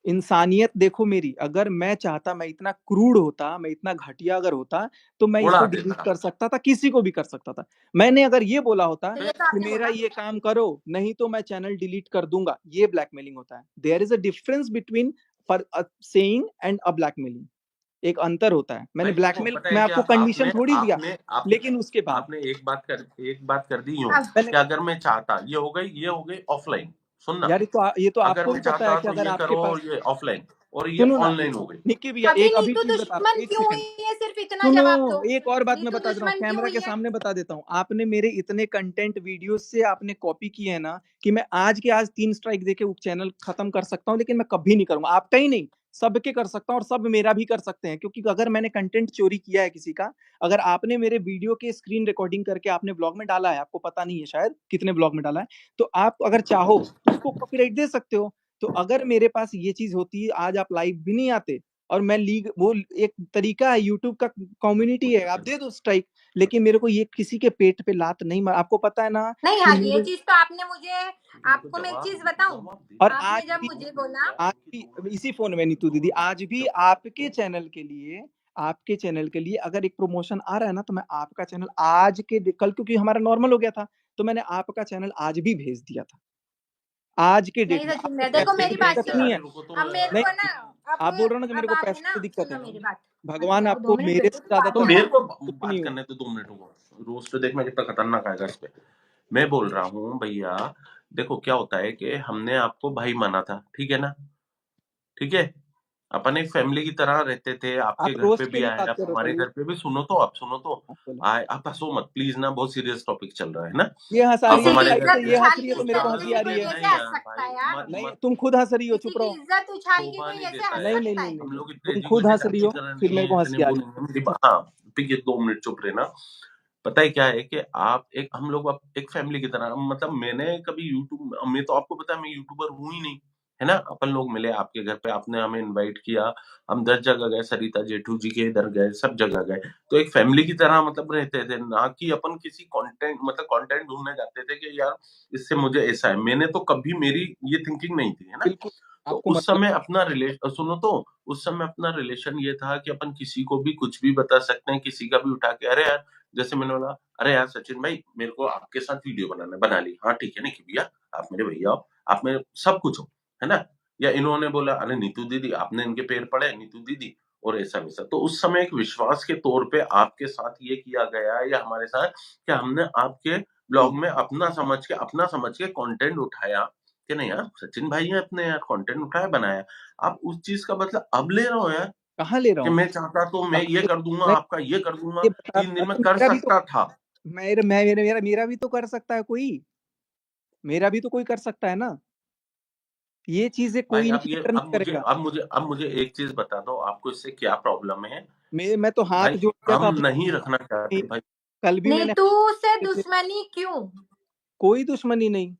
S3: इंसानियत देखो मेरी, अगर मैं चाहता, मैं इतना क्रूड होता, मैं इतना घटिया अगर होता, तो मैं
S1: उड़ा
S3: इसको डिलीट
S1: देता।
S3: कर सकता था, किसी को भी कर सकता था। मैंने अगर ये बोला होता
S2: तो ये तो
S3: कि
S2: आपने
S3: मेरा
S2: बोला।
S3: ये काम करो, नहीं तो मैं चैनल डिलीट कर दूंगा, ये ब्लैकमेलिंग होता है। There is a difference between saying and a blackmailing. एक अंतर होता है। मैंने
S1: भाई देखो
S3: ब्लैकमेल
S1: पता है
S3: मैं
S1: क्या,
S3: आपको कंडीशन
S1: आपने
S3: थोड़ी दिया,
S1: आपने आप
S3: लेकिन उसके बाद
S1: आपने एक बात कर दी यूं
S2: अब
S3: मैंने,
S1: कि अगर मैं चाहता, ये हो गई ऑफलाइन, सुनना,
S3: यार ये तो
S1: अगर
S3: आपको
S1: मैं
S3: भी पता है
S1: चाहता
S3: कि
S1: तो
S3: अगर
S1: ये
S3: आपके
S1: करो,
S3: पास,
S1: ये ऑफलाइन, और ये
S3: सुनो ना
S1: ऑनलाइन हो गई।
S3: निक्की भैया,
S2: अभी
S3: एक अभी
S2: नीतू
S3: चीज बता रहा हूँ,
S2: दुश्मन
S3: एक
S2: क्यों
S3: सेकंड,
S2: हुई है, सिर्फ इतना
S3: सुनो,
S2: जवाब दो।
S3: एक और बात मैं
S2: नीतू
S3: बता दे रहा हूँ,
S2: दुश्मन क्यों
S3: कैमरा
S2: हुई
S3: के
S2: है?
S3: सामने बता देता हूँ। आपने मेरे इतने कंटेंट वीडियो से आपने कॉपी किए हैं ना, कि मैं आज के आज 3 स्ट्राइक देके वो चैनल खत्म कर सकता हूँ, लेकिन मैं कभी नहीं करूंगा। आपका ही नहीं, सबके कर सकता हूँ, और सब मेरा भी कर सकते हैं, क्योंकि अगर मैंने कंटेंट चोरी किया है किसी का, अगर आपने मेरे वीडियो के स्क्रीन रिकॉर्डिंग करके आपने ब्लॉग में डाला है, आपको पता नहीं है शायद कितने ब्लॉग में डाला है, तो आप अगर चाहो तो उसको कॉपीराइट दे सकते हो। तो अगर मेरे पास ये चीज होती, आज आप लाइव भी नहीं आते, और मैं लीग, वो एक तरीका है, यूट्यूब का कम्युनिटी है, आप दे दो स्ट्राइक। लेकिन मेरे को ये किसी के पेट पे लात नहीं मार, आपको पता है ना
S2: नहीं,
S3: कि
S2: हाँ ये
S3: मेरे,
S2: चीज तो आपने मुझे, आपको मैं एक चीज बताऊं,
S3: और
S2: आपने
S3: आज
S2: जब
S3: भी,
S2: मुझे बोला,
S3: आज भी इसी फोन में नीतू दीदी, आज भी आपके चैनल के लिए, आपके चैनल के लिए अगर एक प्रमोशन आ रहा है ना, तो मैं आपका चैनल आज के कल, क्योंकि हमारा नॉर्मल हो गया था, तो मैंने आपका चैनल आज भी भेज दिया था, आज के डेट
S2: नहीं
S3: में।
S2: सचिन
S3: आपको
S2: भाई देखो
S3: पैसे
S2: मेरी
S3: की
S2: बात
S3: दिक्कत
S2: सुनो।
S3: नहीं है,
S2: अब मेरे
S3: नहीं,
S2: को ना,
S3: आप बोल रहे हो ना कि मेरे
S2: अब
S3: को
S2: आप है
S3: पैसे
S2: ना,
S3: की दिक्कत है,
S2: सुनो मेरी बात।
S3: भगवान
S2: मेरे को 2
S3: आपको
S2: मिनट दे
S3: मेरे
S2: दो
S3: से
S2: तो
S3: ज्यादा
S2: बात
S3: तो
S1: तो
S2: करना
S1: मेरे
S2: है।
S1: को
S3: कुछ
S1: बात
S3: नहीं हो।
S1: करने तो 2 मिनटों को, रोज पे देख मैं कितना खतरनाक आएगा इस पे। मैं बोल रहा हूँ भैया, देखो क्या होता है कि हमने आपको भाई माना था, ठीक है ना, ठीक है, अपन एक फैमिली की तरह रहते थे, आपके
S3: आप
S1: घर पे
S3: रोस्ट के
S1: भी
S3: लिए
S1: आए,
S3: बात
S1: आप
S3: कर रहे हो,
S1: हमारे
S3: चलिए
S1: घर पे भी, सुनो तो, आप सुनो तो,
S3: आप बोलो।
S1: आए, आप हंसो मत प्लीज ना, बहुत सीरियस टॉपिक चल रहा है ना,
S3: ये हंसा
S1: आप
S3: रही है,
S2: किसी की
S1: हमारे घर
S2: इज्जत
S1: पे,
S3: ये हंस
S2: उछाल
S3: रही
S2: के
S3: है तो मेरे को हंसी
S2: इज्जत
S3: आ
S2: की
S3: रही
S2: कोई
S3: है।
S2: कैसे
S1: नहीं
S2: हंस
S1: यार
S2: सकता
S1: भाई,
S2: है यार?
S1: मत
S3: नहीं,
S1: मत
S3: तुम खुद हंस रही हो,
S2: किसी
S3: चुप
S2: की
S3: रहो।
S2: इज्जत उछाल के
S1: शोभा
S2: कोई
S1: नहीं
S2: कैसे
S1: देता
S2: हंस
S1: है,
S3: नहीं नहीं
S2: सकता
S3: नहीं
S2: है?
S3: नहीं
S1: हम
S3: नहीं,
S1: लोग इतने
S3: तुम खुद हंस
S1: एजुकेटेड
S3: रही
S1: की
S3: हो,
S1: तरह
S3: फिर
S1: नहीं
S3: मेरे
S1: है,
S3: को
S1: इतने
S3: हंसी आ
S1: वो
S3: रही
S1: नहीं है मेरी बात। हाँ, ठीक है, 2 मिनट चुप रहे ना। पता है क्या है कि आप एक, हम लोग अब एक फैमिली की तरह, मतलब मैंने कभी यूट्यूब, मैं तो आपको पता है मैं यूट्यूबर हूँ ही नहीं, है ना, अपन लोग मिले आपके घर पे, आपने हमें इनवाइट किया, हम 10 जगह गए, सरिता जेठू जी के इधर गए, सब जगह गए, तो एक फैमिली की तरह मतलब रहते थे ना, कि अपन किसी कंटेंट, मतलब कंटेंट ढूंढने जाते थे कि यार इससे मुझे ऐसा है, मैंने तो कभी, मेरी ये थिंकिंग नहीं थी, है ना।
S3: बिल्कुल।
S1: तो
S3: आपको
S1: उस
S3: मतलब,
S1: समय अपना रिलेशन, सुनो तो, उस समय अपना रिलेशन ये था कि अपन किसी को भी कुछ भी बता सकते हैं, किसी का भी उठा के, अरे यार, जैसे मैंने बोला, अरे यार सचिन भाई मेरे को आपके साथ वीडियो बनाना है, बना ली, हाँ ठीक है, नहीं भैया, आप मेरे भैया हो, आप मेरे सब कुछ हो, है ना। या इन्होंने बोला, अरे नीतू दीदी, आपने इनके पैर पड़े नीतू दीदी, और ऐसा वैसा, तो उस समय एक विश्वास के तौर पे आपके साथ ये किया गया, या हमारे साथ, कि हमने आपके ब्लॉग में अपना समझ के कंटेंट उठाया, कि नहीं यार सचिन भाई है अपने, यार कंटेंट उठाया, बनाया। आप उस चीज का बदला अब ले रहे हो यार,
S3: कहाँ ले रहा
S1: कि
S3: हूँ?
S1: मैं चाहता तो मैं
S3: कहाँ
S1: ये
S3: ले,
S1: कर दूंगा,
S3: नहीं,
S1: आपका ये कर दूंगा,
S3: ये बता,
S1: 3 दिन में
S3: तो
S1: कर
S3: मेरा भी तो,
S1: सकता था।
S3: मेरा भी तो कर सकता है कोई, मेरा भी तो कोई कर सकता है ना, ये चीजें
S1: भाई
S3: कोई
S1: अब
S3: नहीं
S1: ये,
S3: मैटर नहीं करेगा।
S1: अब मुझे एक चीज बता दो, आपको इससे क्या प्रॉब्लम है?
S3: मैं तो हाथ
S1: भाई
S3: जोड़ दिया था
S1: हम
S3: अपने,
S1: नहीं रखना चाहते भाई।
S3: कल भी मैंने
S2: नीतू से
S3: हाथ जोड़े थे।
S2: दुश्मनी क्यों?
S3: कोई दुश्मनी नहीं,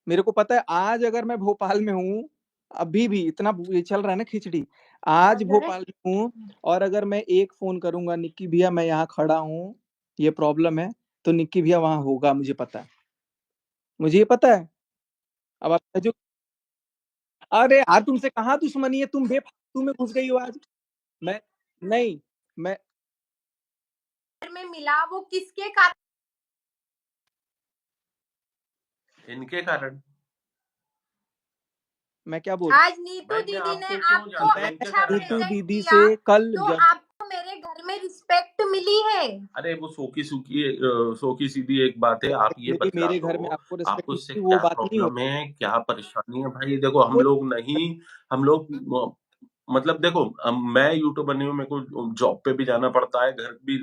S3: मेरे को पता है, आज अगर मैं भोपाल में हूँ, अभी भी इतना ये चल रहा है ना खिचड़ी, आज भोपाल में हूँ, और अगर मैं एक फोन करूंगा, निक्की भैया मैं यहाँ खड़ा हूँ, ये प्रॉब्लम है, तो निक्की भैया वहां होगा, मुझे पता है, मुझे ये पता है। अब आप जो, अरे यार तुमसे कहाँ दुश्मनी है, तुम बेफालतू में घुस गई हो आज। मैं, नहीं, मैं,
S2: में मिला वो किसके कारण?
S1: इनके कारण।
S3: मैं क्या बोल,
S2: आज नीतू
S1: भाई मैं
S2: दीदी ने
S1: आपको क्यों
S2: आपको
S1: जानता हूँ, इनके
S2: अच्छा
S1: कारण
S3: नीतू
S2: प्रेजेंट
S1: जानता
S3: दीदी
S2: किया,
S3: से कल
S2: तो
S3: जब,
S2: आपको मेरे घर में रिस्पेक्ट मिली है।
S1: हूँ। अरे वो सो की सीधी एक बात है, आप ये
S3: मेरी,
S1: बतला
S3: मेरे घर में
S1: दो,
S3: आपको रिस्पेक्ट
S1: आपको इससे
S3: मिली, वो
S1: क्या
S3: बात नहीं
S1: प्रॉब्लम
S3: होती।
S1: है, क्या परेशानी है भाई? देखो हम
S3: वो
S1: लोग नहीं, हम लोग मतलब देखो, मैं यूट्यूबर बनी हूँ, मेरे को जॉब पे भी जाना पड़ता है, घर भी,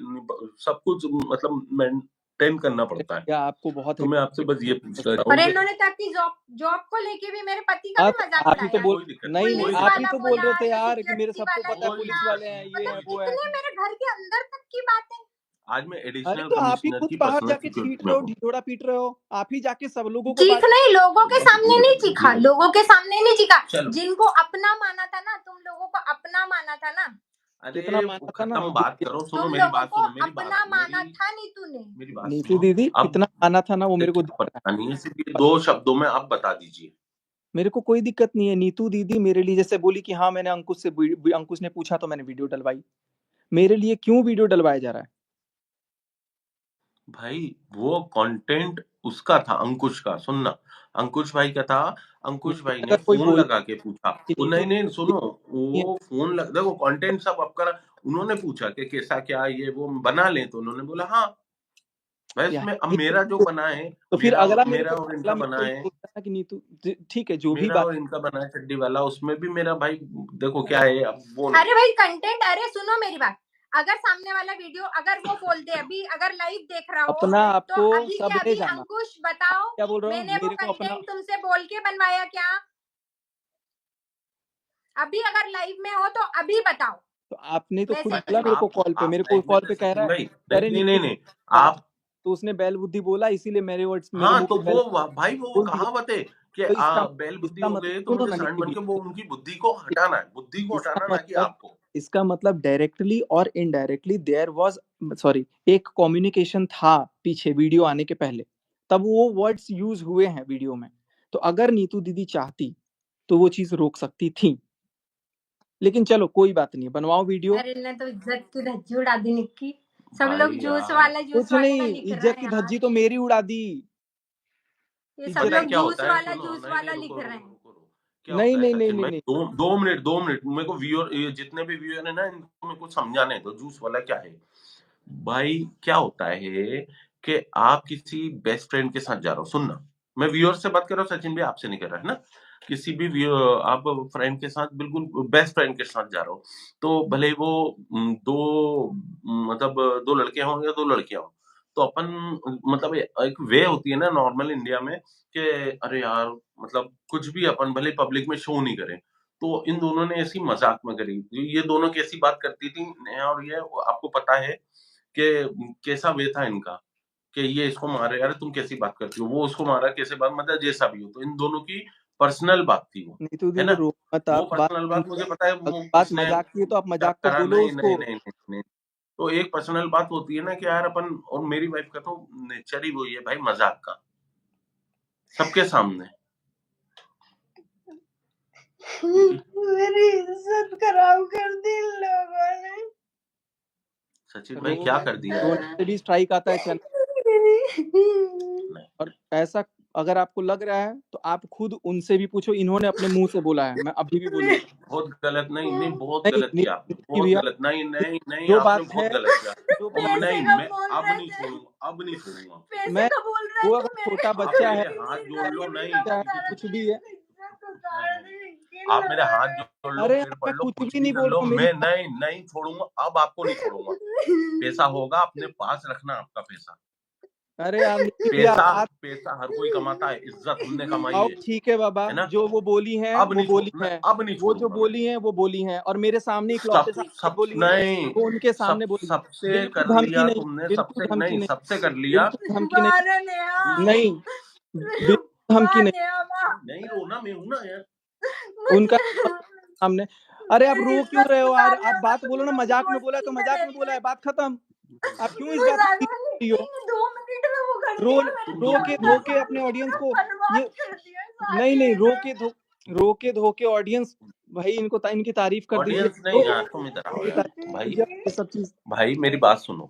S1: सब कुछ मतलब मेंटेन करना पड़ता है।
S3: या आपको बहुत
S1: तो मैं आपसे बस ये पूछ रहा
S2: और
S1: हूँ कि
S2: इन्होंने तक की जॉब जॉब को लेके भी मेरे पति का
S3: हाँ,
S2: भी
S3: तो
S2: मजाक
S3: आप ही तो
S2: उड़ाया।
S3: बोल,
S1: कोई दिक्कत नहीं,
S3: नहीं नहीं,
S1: कोई
S2: पुलिस
S3: आप
S1: दिक्कत
S3: ही
S2: वाला
S3: तो
S1: नहीं,
S3: बोल
S2: बोला
S3: रहे थे
S2: या
S3: यार कि मेरे
S2: सिक्योरिटी
S3: सबको
S2: वाला
S3: पता है,
S2: ये
S1: कोई
S3: पुलिस
S2: किया,
S3: वाले
S1: दिक्कत
S3: हैं,
S1: नहीं,
S3: ये है
S1: कोई
S3: वो
S1: दिक्कत
S3: है।
S2: इतने मेरे घर के अंदर तक की बातें।
S1: आज मैं
S3: अरे
S1: एडिशनल
S3: तो आप ही
S1: कमिश्नर
S3: खुद
S1: की
S3: बाहर
S1: पर्सनल
S3: जाके चीख
S1: सिक्योरिटी में
S3: रहे हो,
S1: हूँ।
S3: ढिढोरा पीट रहे हो, आप ही जाके सब लोगों को
S2: चीख
S3: बात,
S2: नहीं, लोगों के सामने नहीं चीखा,
S1: चलो
S2: लोगों के सामने नहीं चीखा।
S1: चलो,
S2: जिनको अपना माना था ना, तुम लोगों को अपना माना था ना,
S3: कितना
S1: अरे वो
S3: माना था ना
S1: खत्म बात करो, सुनो
S2: तुम
S1: मेरी
S2: लोगों
S1: बात,
S2: को
S1: सुनो मेरी बात,
S2: अपना माना
S1: मेरी
S2: था नीतू ने।
S1: मेरी बात
S3: नीतू
S1: सुनो।
S3: दीदी
S1: अब
S3: कितना माना था ना, वो मेरे को
S1: क्या
S3: दिख रहा
S1: परेशानी है, सिर्फ ये 2 शब्दों में आप बता दीजिए।
S3: मेरे को कोई दिक्कत नहीं है। नीतू दीदी मेरे लिए जैसे बोली कि हाँ मैंने अंकुश ने पूछा तो मैंने वीडियो डलवाई। मेरे लिए क्यों वीडियो डलवाया जा रहा है?
S1: भाई वो कंटेंट उसका था, अंकुश का। सुनना, अंकुश भाई का था। अंकुश
S3: लेकिन
S1: भाई ने
S3: अगर कोई
S1: फोन
S3: बोल
S1: लगा के पूछा।
S3: कि
S1: वो
S3: नीतू
S1: नहीं नहीं
S3: दीदी
S1: सुनो, वो फोन देखो कंटेंट सब आपका। उन्होंने पूछा कि कैसा क्या ये वो बना ले, तो उन्होंने बोला हाँ। भाई
S3: यार
S1: उसमें अब
S3: नीतू
S1: मेरा जो
S3: तो,
S1: बना है,
S3: तो फिर अगला मेरे
S1: मेरा
S3: को
S1: और
S3: अगला
S1: इनका
S3: मेरे
S1: बना
S3: को ये
S1: है,
S3: बोलता है कि नीतू ठीक है जो भी
S1: मेरा
S3: बात
S1: और इनका बना है चड्डी वाला, उसमें भी मेरा भाई देखो क्या है अब वो
S2: अरे भाई कंटेंट, अरे सुनो मेरी बात, अगर सामने वाला वीडियो अगर वो बोल दे अभी अगर लाइव देख रहा हो
S3: अपना
S2: तो
S3: आपको
S2: अभी के
S3: सबने
S2: अभी
S3: जाना।
S2: अंकुश बताओ
S3: क्या बोल रहा हूँ,
S2: मैंने वो
S3: मेरे को अपना
S2: कंटेंट तुमसे बोल के बनवाया क्या? अभी अगर लाइव में हो तो अभी बताओ।
S3: तो आपने तो खुद
S2: वैसे
S3: बोला मेरे को कॉल पे, मेरे को
S1: एक
S3: कॉल
S1: मिनट
S3: पे कह रहा
S1: सचिन
S3: है
S1: भाई,
S3: कह रहे
S1: नहीं नहीं
S3: नीतू
S1: नहीं
S3: बात,
S1: आप।
S3: तो उसने बैल बुद्धि बोला इसीलिए मेरे वर्ड्स मेरे
S1: हाँ
S3: मुंह
S1: तो
S3: पे बैल
S1: भाई वो
S3: बोल दिया।
S1: कहावत है कि
S3: तो
S1: बैल बुद्धि
S3: इसका
S1: हो
S3: मतलब
S1: गए तो
S3: सुनो
S1: मुझे
S3: ना
S1: सांड
S3: निक्की
S1: बन
S3: भी,
S1: के, वो उनकी बुद्धि को हटाना है, बुद्धि को
S3: इसका
S1: हटाना, ना कि
S3: मतलब
S1: आपको।
S3: इसका मतलब डायरेक्टली और इनडायरेक्टली देयर वाज सॉरी एक कम्युनिकेशन था पीछे वीडियो आने के पहले, तब वो वर्ड्स यूज हुए हैं वीडियो में। तो अगर नीतू दीदी चाहती तो वो चीज रोक सकती थी, लेकिन चलो कोई बात नहीं, बनवाओ वीडियो।
S2: अरे ने तो इज्जत की धज्जी उड़ा दी निक्की। सब
S1: भाई
S2: लोग
S1: यार
S3: कुछ
S2: जूस वाला
S3: नहीं,
S2: लिख रहे
S3: इज्जत
S2: हैं
S3: की
S2: यार।
S3: धज्जी तो मेरी उड़ा दी।
S2: ये सब
S3: इज्जत
S1: पता है
S2: लोग
S1: क्या होता है, सुनो,
S2: जूस
S1: नहीं नहीं
S2: वाला
S1: रुको
S2: लिख रहे
S1: रुको
S2: हैं।
S1: रुको रुको। क्या
S3: नहीं
S1: होता है
S3: नहीं नहीं
S1: सचिन
S3: नहीं
S1: भाई,
S3: नहीं,
S1: 2 मिनट मेरे को व्यूअर, ये जितने भी व्यूअर है ना, इनको मेरे को समझाने दो जूस वाला क्या है। भाई क्या होता है कि आप किसी बेस्ट फ्रेंड के साथ जा रहे हो, सुनना, मैं व्यूअर से बात कर रहा हूँ, सचिन भाई आपसे नहीं कर रहा है ना। किसी भी आप फ्रेंड के साथ, बिल्कुल बेस्ट फ्रेंड के साथ जा रहे हो, तो भले ही वो मतलब 2 लड़के हों या 2 लड़कियां हों, तो अपन मतलब एक वे होती है ना नॉर्मल इंडिया में कि अरे यार, मतलब कुछ भी अपन भले पब्लिक में शो नहीं करें। तो इन दोनों ने ऐसी मजाक में करी, ये दोनों कैसी बात करती थी, नेहा और ये, आपको पता है कि कैसा वे था इनका, कि ये इसको मारे, अरे तुम कैसी बात करती हो, वो उसको मारा कैसे बात, मतलब जैसा भी हो, तो इन दोनों की पर्सनल बात थी वो,
S3: नीतू
S1: है
S3: दीदी
S1: ना।
S3: रो मत
S1: वो
S3: आप, बात
S1: पर्सनल बात मुझे पता है वो
S3: बात
S1: किसने
S3: मजाक की है तो आप
S1: क्या
S3: मजाक को
S1: करा,
S3: बोलो
S1: नहीं
S3: उसको।
S1: नहीं नहीं नहीं नहीं। तो एक पर्सनल बात होती है ना कि यार अपन, और मेरी वाइफ का तो नेचर ही वही है भाई, मजाक का, सबके सामने।
S2: मेरी इज्जत खराब कर दी इन लोगों ने।
S1: सचिन
S3: रो
S1: भाई क्या कर दिया
S3: रोने
S1: है?
S3: से भी स्ट्राइक आता है चैनल।
S1: नहीं,
S3: और ऐसा अगर आपको लग रहा है तो आप खुद उनसे भी पूछो, इन्होंने अपने मुंह से बोला है, मैं अभी भी बोलूंगा।
S1: बहुत गलत, नहीं नहीं बहुत
S3: नहीं
S1: गलत किया आपने,
S3: निक्की
S1: बहुत
S3: भैया,
S1: गलत, नहीं नहीं नहीं
S3: जो
S1: आपने
S3: बात है,
S1: बहुत गलत किया।
S3: जो
S1: और
S3: बात
S2: पैसे
S1: नहीं,
S2: का
S1: मैं
S2: बोल
S1: अब
S2: रहे
S1: नहीं
S2: थे,
S1: छोड़ूंगा, अब नहीं छोड़ूंगा।
S2: पैसे
S3: मैं
S2: का बोल रहे
S3: वो
S2: थे
S3: अगर
S2: मेरे
S3: छोटा
S1: आप
S3: बच्चा है,
S1: मेरे हाथ जोड़ लो, नहीं
S2: का बता रहे
S3: कुछ
S2: थे,
S3: भी है,
S2: इज्जत उतार दी इन
S1: आप मेरे
S2: लोगों
S1: हाथ
S2: ने।
S1: जोड़ लो,
S3: अरे
S1: सिर
S3: यार
S1: पड़
S3: मैं
S1: लो,
S3: कुछ
S1: कुछ
S3: भी
S1: भी
S3: नहीं
S1: कर
S3: बोल
S1: लो,
S3: रहा हूँ, मेरी
S1: मैं
S3: बात।
S1: नहीं नहीं छोड़ूंगा, अब आपको नहीं छोड़ूंगा। पैसा होगा अपने पास रखना, आपका पैसा।
S3: अरे यार निक्की भैया
S1: पैसा
S3: बात,
S1: पैसा हर कोई कमाता है, इज्जत हमने कमाई
S3: आओ ठीक है बाबा,
S1: है ना।
S3: जो वो बोली है
S1: अब
S3: वो
S1: नहीं छोड़,
S3: बोली
S1: मैं
S3: है,
S1: अब नहीं
S3: वो जो
S1: छोड़ूंगा मैं।
S3: बोली है वो बोली है, और मेरे सामने इकलौते
S1: सब
S3: सामने
S1: सब
S3: बोली है,
S1: नहीं,
S3: वो उनके
S1: सब
S3: सामने बोली है।
S1: सबसे
S3: बिल्कुल
S1: कर
S3: धमकी
S1: लिया
S3: नहीं,
S1: तुमने,
S3: बिल्कुल
S1: सबसे
S3: धमकी
S1: नहीं,
S3: नहीं,
S1: सबसे कर लिया।
S3: बिल्कुल धमकी नहीं,
S2: बाहर है नेहा,
S3: नहीं बिल्कुल धमकी नहीं।
S2: नेहा माँ,
S1: नहीं रोना, मैं हूं ना यार।
S3: उनका
S2: मुझे
S3: सामने, अरे आप
S2: मेरी
S3: रो क्यों
S2: इज्जत
S3: रहे हो यार,
S2: सुधारने
S3: आप
S2: में
S3: बात
S2: तुम
S3: बोलो ना,
S2: लोग
S3: मजाक में बोला है तो
S2: मस्ती में
S3: मजाक
S2: ले
S3: में बोला
S2: लिए।
S3: है, बात खत्म। आप क्यों इस बात
S2: मुझे
S3: को रही हो?
S2: 2 मिनट में वो कर
S3: रो
S2: दिया, मेरे
S3: रो
S2: जीवन
S3: के
S2: का
S3: धो के अपने
S2: सब
S3: ऑडियंस
S2: पूरा
S3: को,
S2: बर्बाद
S3: ये
S2: कर दिया
S3: नहीं
S2: शादी
S3: नहीं,
S2: में।
S3: रो के धो के ऑडियंस, भाई इनको इनकी तारीफ कर दीजिए,
S1: ऑडियंस नहीं
S3: तो
S1: यार, तुम इधर आओ
S3: इनकी
S1: यार
S3: तारीफ कर
S1: भाई।
S3: दीजिए, ये सब चीज।
S1: भाई मेरी बात सुनो,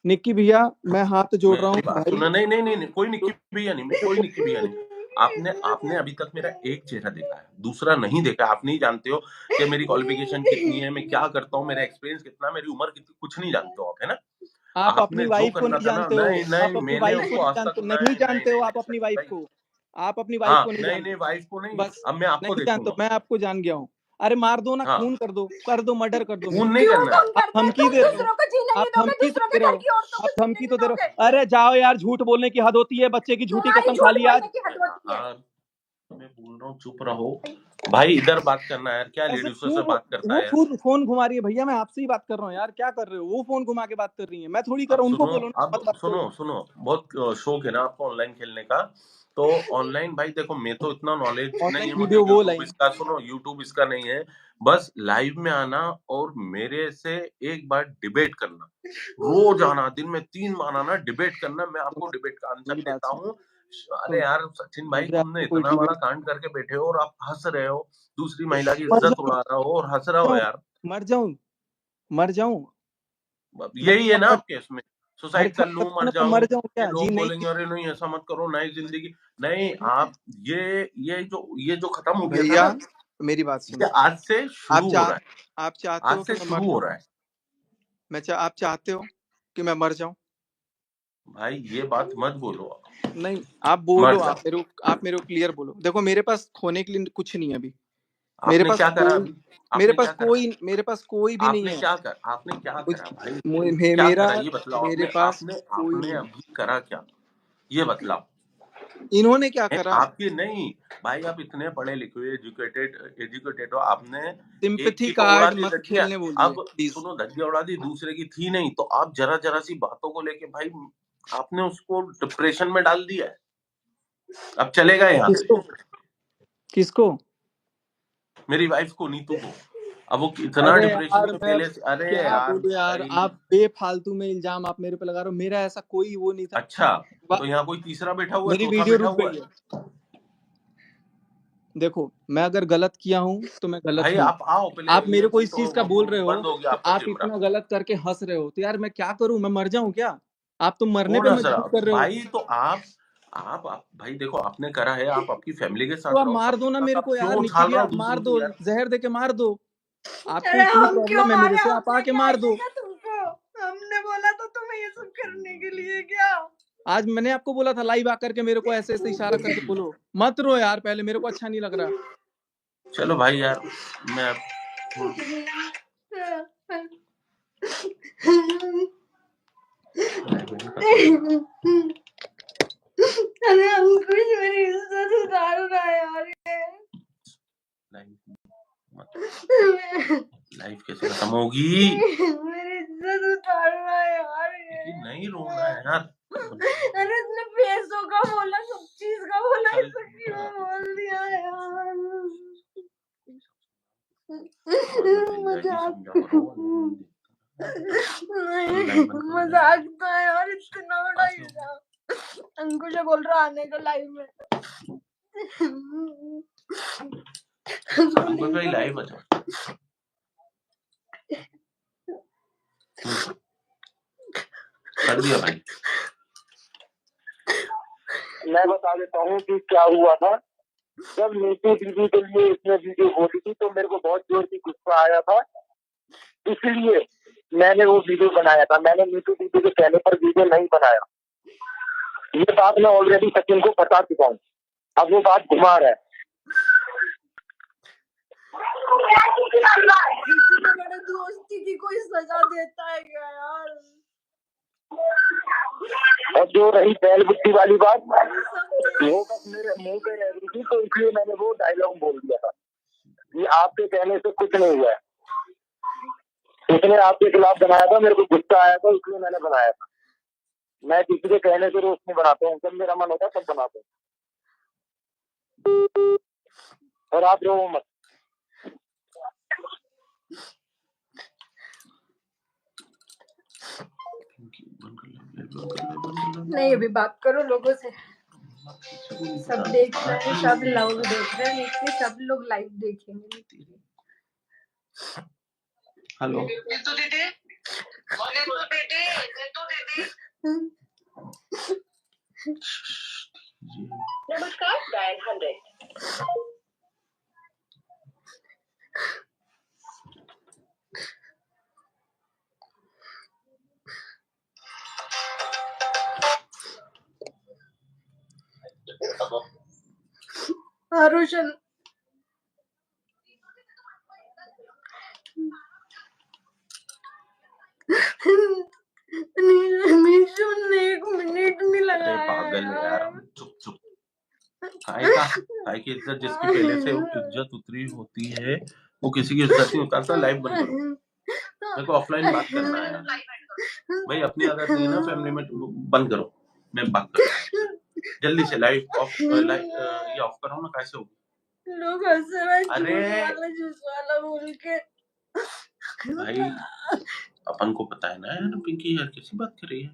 S3: निक्की भैया मैं हाथ जोड़ रहा हूँ
S1: मेरी बात
S3: भाई,
S1: सुनो, नहीं नहीं नहीं नहीं, कोई निक्की भैया नहीं,
S3: मेरे
S1: कोई
S3: को
S1: निक्की भैया नहीं। आपने आपने अभी तक मेरा एक चेहरा देखा है, दूसरा नहीं देखा। आप नहीं जानते हो कि मेरी क्वालिफिकेशन कितनी है, मैं क्या करता हूँ, मेरा एक्सपीरियंस कितना, मेरी उम्र कितनी, कुछ नहीं जानते हो आप, है ना।
S3: आप अपनी
S1: आपने जो
S3: वाइफ को
S1: करना
S3: नहीं
S1: था ना,
S3: जानते हो,
S1: नहीं
S3: आप
S1: नहीं,
S3: अपनी
S1: मैंने
S3: वाइफ को
S1: उसको
S3: नहीं
S1: आज तक,
S3: जानते, नहीं
S1: नहीं नहीं
S3: जानते हो
S1: नहीं
S3: आप
S1: नहीं
S3: अपनी
S1: सचिन
S3: वाइफ
S1: भाई।
S3: को, आप अपनी वाइफ को
S1: हाँ
S3: नहीं
S1: नहीं नहीं,
S3: जानते,
S1: वाइफ को नहीं,
S3: बस
S1: अब मैं आपको
S3: नहीं जानते हो,
S1: देखूंगा।
S3: मैं आपको जान गया हूँ। अरे मार दो ना,
S1: हाँ,
S3: खून कर दो मर्डर कर दो मेरा।
S1: खून नहीं
S2: क्यों
S1: करना है।
S2: तुम
S3: आप
S2: करते हैं?
S3: धमकी
S2: तुम
S3: दे रहे हो,
S2: दूसरों को जीने
S3: आप
S2: नहीं दोगे,
S3: धमकी तो
S2: दूसरों
S3: दे
S2: के
S3: रहे
S2: घर
S3: हो,
S2: की औरतों
S3: आप
S2: को जीने
S3: धमकी
S2: नहीं
S3: तो दे रहे
S2: दोगे।
S3: हो। अरे जाओ यार, झूठ बोलने की हद होती है, बच्चे की झूठी
S2: तुम्हारी
S3: कसम खा
S2: झूठ
S3: ली आज।
S2: बोलने की हद होती है।
S1: यार मैं बोल रहा हूँ, चुप रहो भाई, इधर बात करना है यार, क्या
S3: ऐसे
S1: लेडीजों
S3: क्यों
S1: से बात करता
S3: वो
S1: है यार।
S3: खुद फोन घुमा रही है, भैया मैं आपसे ही बात कर रहा हूँ यार, क्या कर रहे हो? वो फोन घुमा के बात कर रही है, मैं थोड़ी कर
S1: अब
S3: रहा हूँ, उनको
S1: सुनो,
S3: बोलो ना
S1: अब
S3: मत बात
S1: सुनो
S3: करो।
S1: सुनो, बहुत शौक है ना आपको ऑनलाइन खेलने का। तो ऑनलाइन भाई देखो, मैं तो इतना नॉलेज नहीं
S3: ऑनलाइन
S1: है मुझे
S3: वीडियो वो
S1: यूट्यूब
S3: लाइन,
S1: इसका, सुनो यूट्यूब इसका नहीं है। बस लाइव में आना और मेरे से एक बार डिबेट करना, रोज आना, दिन में 3 बार आना, डिबेट करना, मैं आपको डिबेट का आंसर
S3: मेरी बात
S1: देता
S3: सुनो,
S1: हूँ। अरे यार सचिन भाई,
S3: मुझे
S1: तुमने
S3: आपसे कोई
S1: इतना बड़ा
S3: डिबेट
S1: कांड करके बैठे हो और आप हंस रहे हो, दूसरी महिला की
S3: मर
S1: इज्जत
S3: जाऊं
S1: उड़ा रहे हो और हंस रहे हो यार।
S3: मर जाऊं मर जाऊं
S1: अब
S3: मैं
S1: यही है
S3: क्या
S1: ना
S3: मर
S1: आपके इसमें,
S3: हर
S1: सुसाइड कर
S3: हर
S1: लूं,
S3: सप्ताह
S1: मर
S3: में मैं
S1: जाऊं,
S3: मर जाऊं
S1: ये
S3: क्या? जी
S1: लोग
S3: नहीं
S1: बोलेंगे अरे नहीं ऐसा मत करो, नई जिंदगी नहीं। आप ये जो खत्म हो गया था
S3: भैया
S1: ना,
S3: मेरी बात
S1: ये
S3: सुनो।
S1: आज से शुरू हो रहा है,
S3: आप चाहते
S1: आज
S3: हो कि
S1: से
S3: मैं मर
S1: शुरू हो
S3: जाऊं?
S1: रहा है।
S3: आप चाहते हो कि मैं मर जाऊं?
S1: भाई ये बात मत बोलो,
S3: नहीं आप बोलो,
S1: मर जाओ।
S3: आप मेरे को क्लियर बोलो। देखो मेरे पास खोने के लिए कुछ नहीं है अभी। मेरे
S1: आपने
S3: पास
S1: क्या करा
S3: कोई
S1: अभी? आपने क्या करा?
S3: मेरे पास कोई भी नहीं है।
S1: आपने क्या
S3: कुछ
S1: करा भाई? क्या
S3: मेरा
S1: करा ये बतलाओ,
S3: मेरे
S1: आपने
S3: पास
S1: आपने
S3: कोई
S1: आपने
S3: नहीं।
S1: अभी करा क्या? ये बतलाओ।
S3: इन्होंने क्या
S1: नहीं,
S3: करा?
S1: आपकी नहीं भाई, आप इतने पढ़े लिखे हुए एजुकेटेड हो, आपने एक
S3: सिंपैथी
S1: की तो उड़ा
S3: कार्ड
S1: दी
S3: मत
S1: धज्जियां।
S3: खेलने बोलिए
S1: अब
S3: प्लीज।
S1: सुनो, धज्जियां उड़ा दी, दूसरे की थी नहीं, तो आप जरा जरा सी बातों को लेके भाई आपने उसको डिप्रेशन में डाल दिया है। अब चलेगा यहाँ से।
S3: किसको किसको?
S1: मेरी वाइफ को, नीतू को। अब वो इतना
S3: अरे
S1: डिप्रेशन
S3: यार
S1: में
S3: मैं
S1: पहले से, अरे
S3: क्या
S1: यार
S3: बोलूं यार,
S1: भाई।
S3: आप बेफालतू में इल्जाम आप मेरे पे लगा रहे हो। मेरा ऐसा कोई वो नहीं था।
S1: अच्छा,
S3: वा-
S1: तो यहाँ कोई तीसरा बैठा हुआ है,
S3: मेरी
S1: चौथा
S3: वीडियो
S1: बैठा
S3: रुक
S1: हुआ
S3: गई
S1: है।
S3: है। देखो मैं अगर गलत किया हूं तो मैं गलत
S1: भाई
S3: हूं।
S1: आप आओ पहले,
S3: आप मेरे
S1: ये
S3: को इस
S1: तो
S3: चीज का बोल रहे हो
S1: बंद हो गया
S3: तो
S1: आपका
S3: आप
S1: कैमरा।
S3: इतना गलत करके हंस रहे हो, तो यार मैं क्या करूं? मैं मर जाऊं क्या? आप तो मरने
S1: कौन
S3: पे
S1: हंस रहा?
S3: मजबूर कर रहे हो।
S1: भाई तो आप भाई देखो, आपने करा है, आप आपकी फैमिली के
S3: तो
S1: साथ
S3: आप
S1: रहो,
S3: मार दो
S1: सबके
S3: ना
S1: साथ।
S3: मेरे
S1: आप
S3: को यार,
S1: क्यों
S3: निकी
S1: उछाल
S3: भी
S1: रहे हो
S3: आप मार
S1: दूसरों
S3: दो,
S1: की यार?
S3: जहर दे के मार दो। आपको
S2: अरे
S3: इतनी
S2: हम क्यों
S3: प्रॉब्लम है मेरे
S2: मारे?
S3: से, आप
S2: हमने
S3: आके
S2: क्या
S3: मार दो।
S2: किया तुमको? हमने बोला था तुम्हें ये सब करने के लिए क्या?
S3: आज मैंने आपको बोला था लाइव आकर के मेरे को ऐसे ऐसे इशारा करके बोलो। मत रो यार, पहले मेरे को अच्छा नहीं लग रहा।
S1: चलो भाई यार, मैं
S2: अरे अंकुश मेरी इज्जत उतार रहा है यार
S1: लाइफ कैसे खत्म होगी?
S2: मेरी इज्जत उतार रहा है यार
S1: नहीं रोना है यार।
S2: अरे इसने पैसों का बोला, सब चीज का बोला,
S1: चल,
S2: ऐसा क्यों बोल दिया यार? मजाक मजाक था यार, इतना बड़ा इल्जाम। अंकुश बोल रहा आने का लाइव में।
S1: भाई लाइव अच्छा कर दिया भाई।
S4: मैं बता देता हूँ कि क्या हुआ था। जब नीतू दीदी के लिए इसने वीडियो बोली थी तो मेरे को बहुत जोर की गुस्सा आया था, इसलिए मैंने वो वीडियो बनाया था। मैंने नीतू दीदी के कहने पर वीडियो नहीं बनाया। ये बात मैं ऑलरेडी सचिन को बता चुका हूँ, अब वो बात घुमा रहा है।
S2: बड़े दोस्ती की कोई सजा देता है क्या यार?
S4: और जो रही बैल बुद्धि वाली बात, वो बस मेरे मुंह पे रह रही थी, तो इसलिए मैंने वो डायलॉग बोल दिया था। ये आपके कहने से कुछ नहीं हुआ है, उसने आपके खिलाफ बनाया था, मेरे को गुस्सा आया था इसलिए मैंने बनाया था। मैं किसी के कहने से रोस्ट नहीं बनाता हूँ, जब मेरा मन होता है तब बनाता हूँ। और आप रो मत।
S2: नहीं अभी बात करो लोगों से, सब देख रहे हैं, सब लोग देख रहे हैं, इसलिए सब लोग लाइव देखेंगे।
S1: हेलो
S4: नीतू दीदी, नमस्कार, डायल 100।
S2: हाँ रोशन, मीशु ने 1 मिनट नहीं
S1: अरे
S2: लगाया
S1: पागल है यार,
S2: यार।
S1: चुप काय की इज्जत जिसकी पहले से इज्जत उतरी होती है वो किसी की इज्जत नहीं उतारता। लाइव बंद करो, मेरे को ऑफलाइन बात करना है यार। भाई अपनी आदत नहीं है ना फैमिली में, बंद करो, मैं बात कर रहा हूँ जल्दी से। लाइव ऑफ, ये ऑफ करो ना, कैसे होगी?
S2: लोग हंस रहे हैं
S1: अरे
S2: जूस वाला बोल के।
S1: भाई अपन को पता है ना यार, पिंकी यार कैसी बात कर रही है।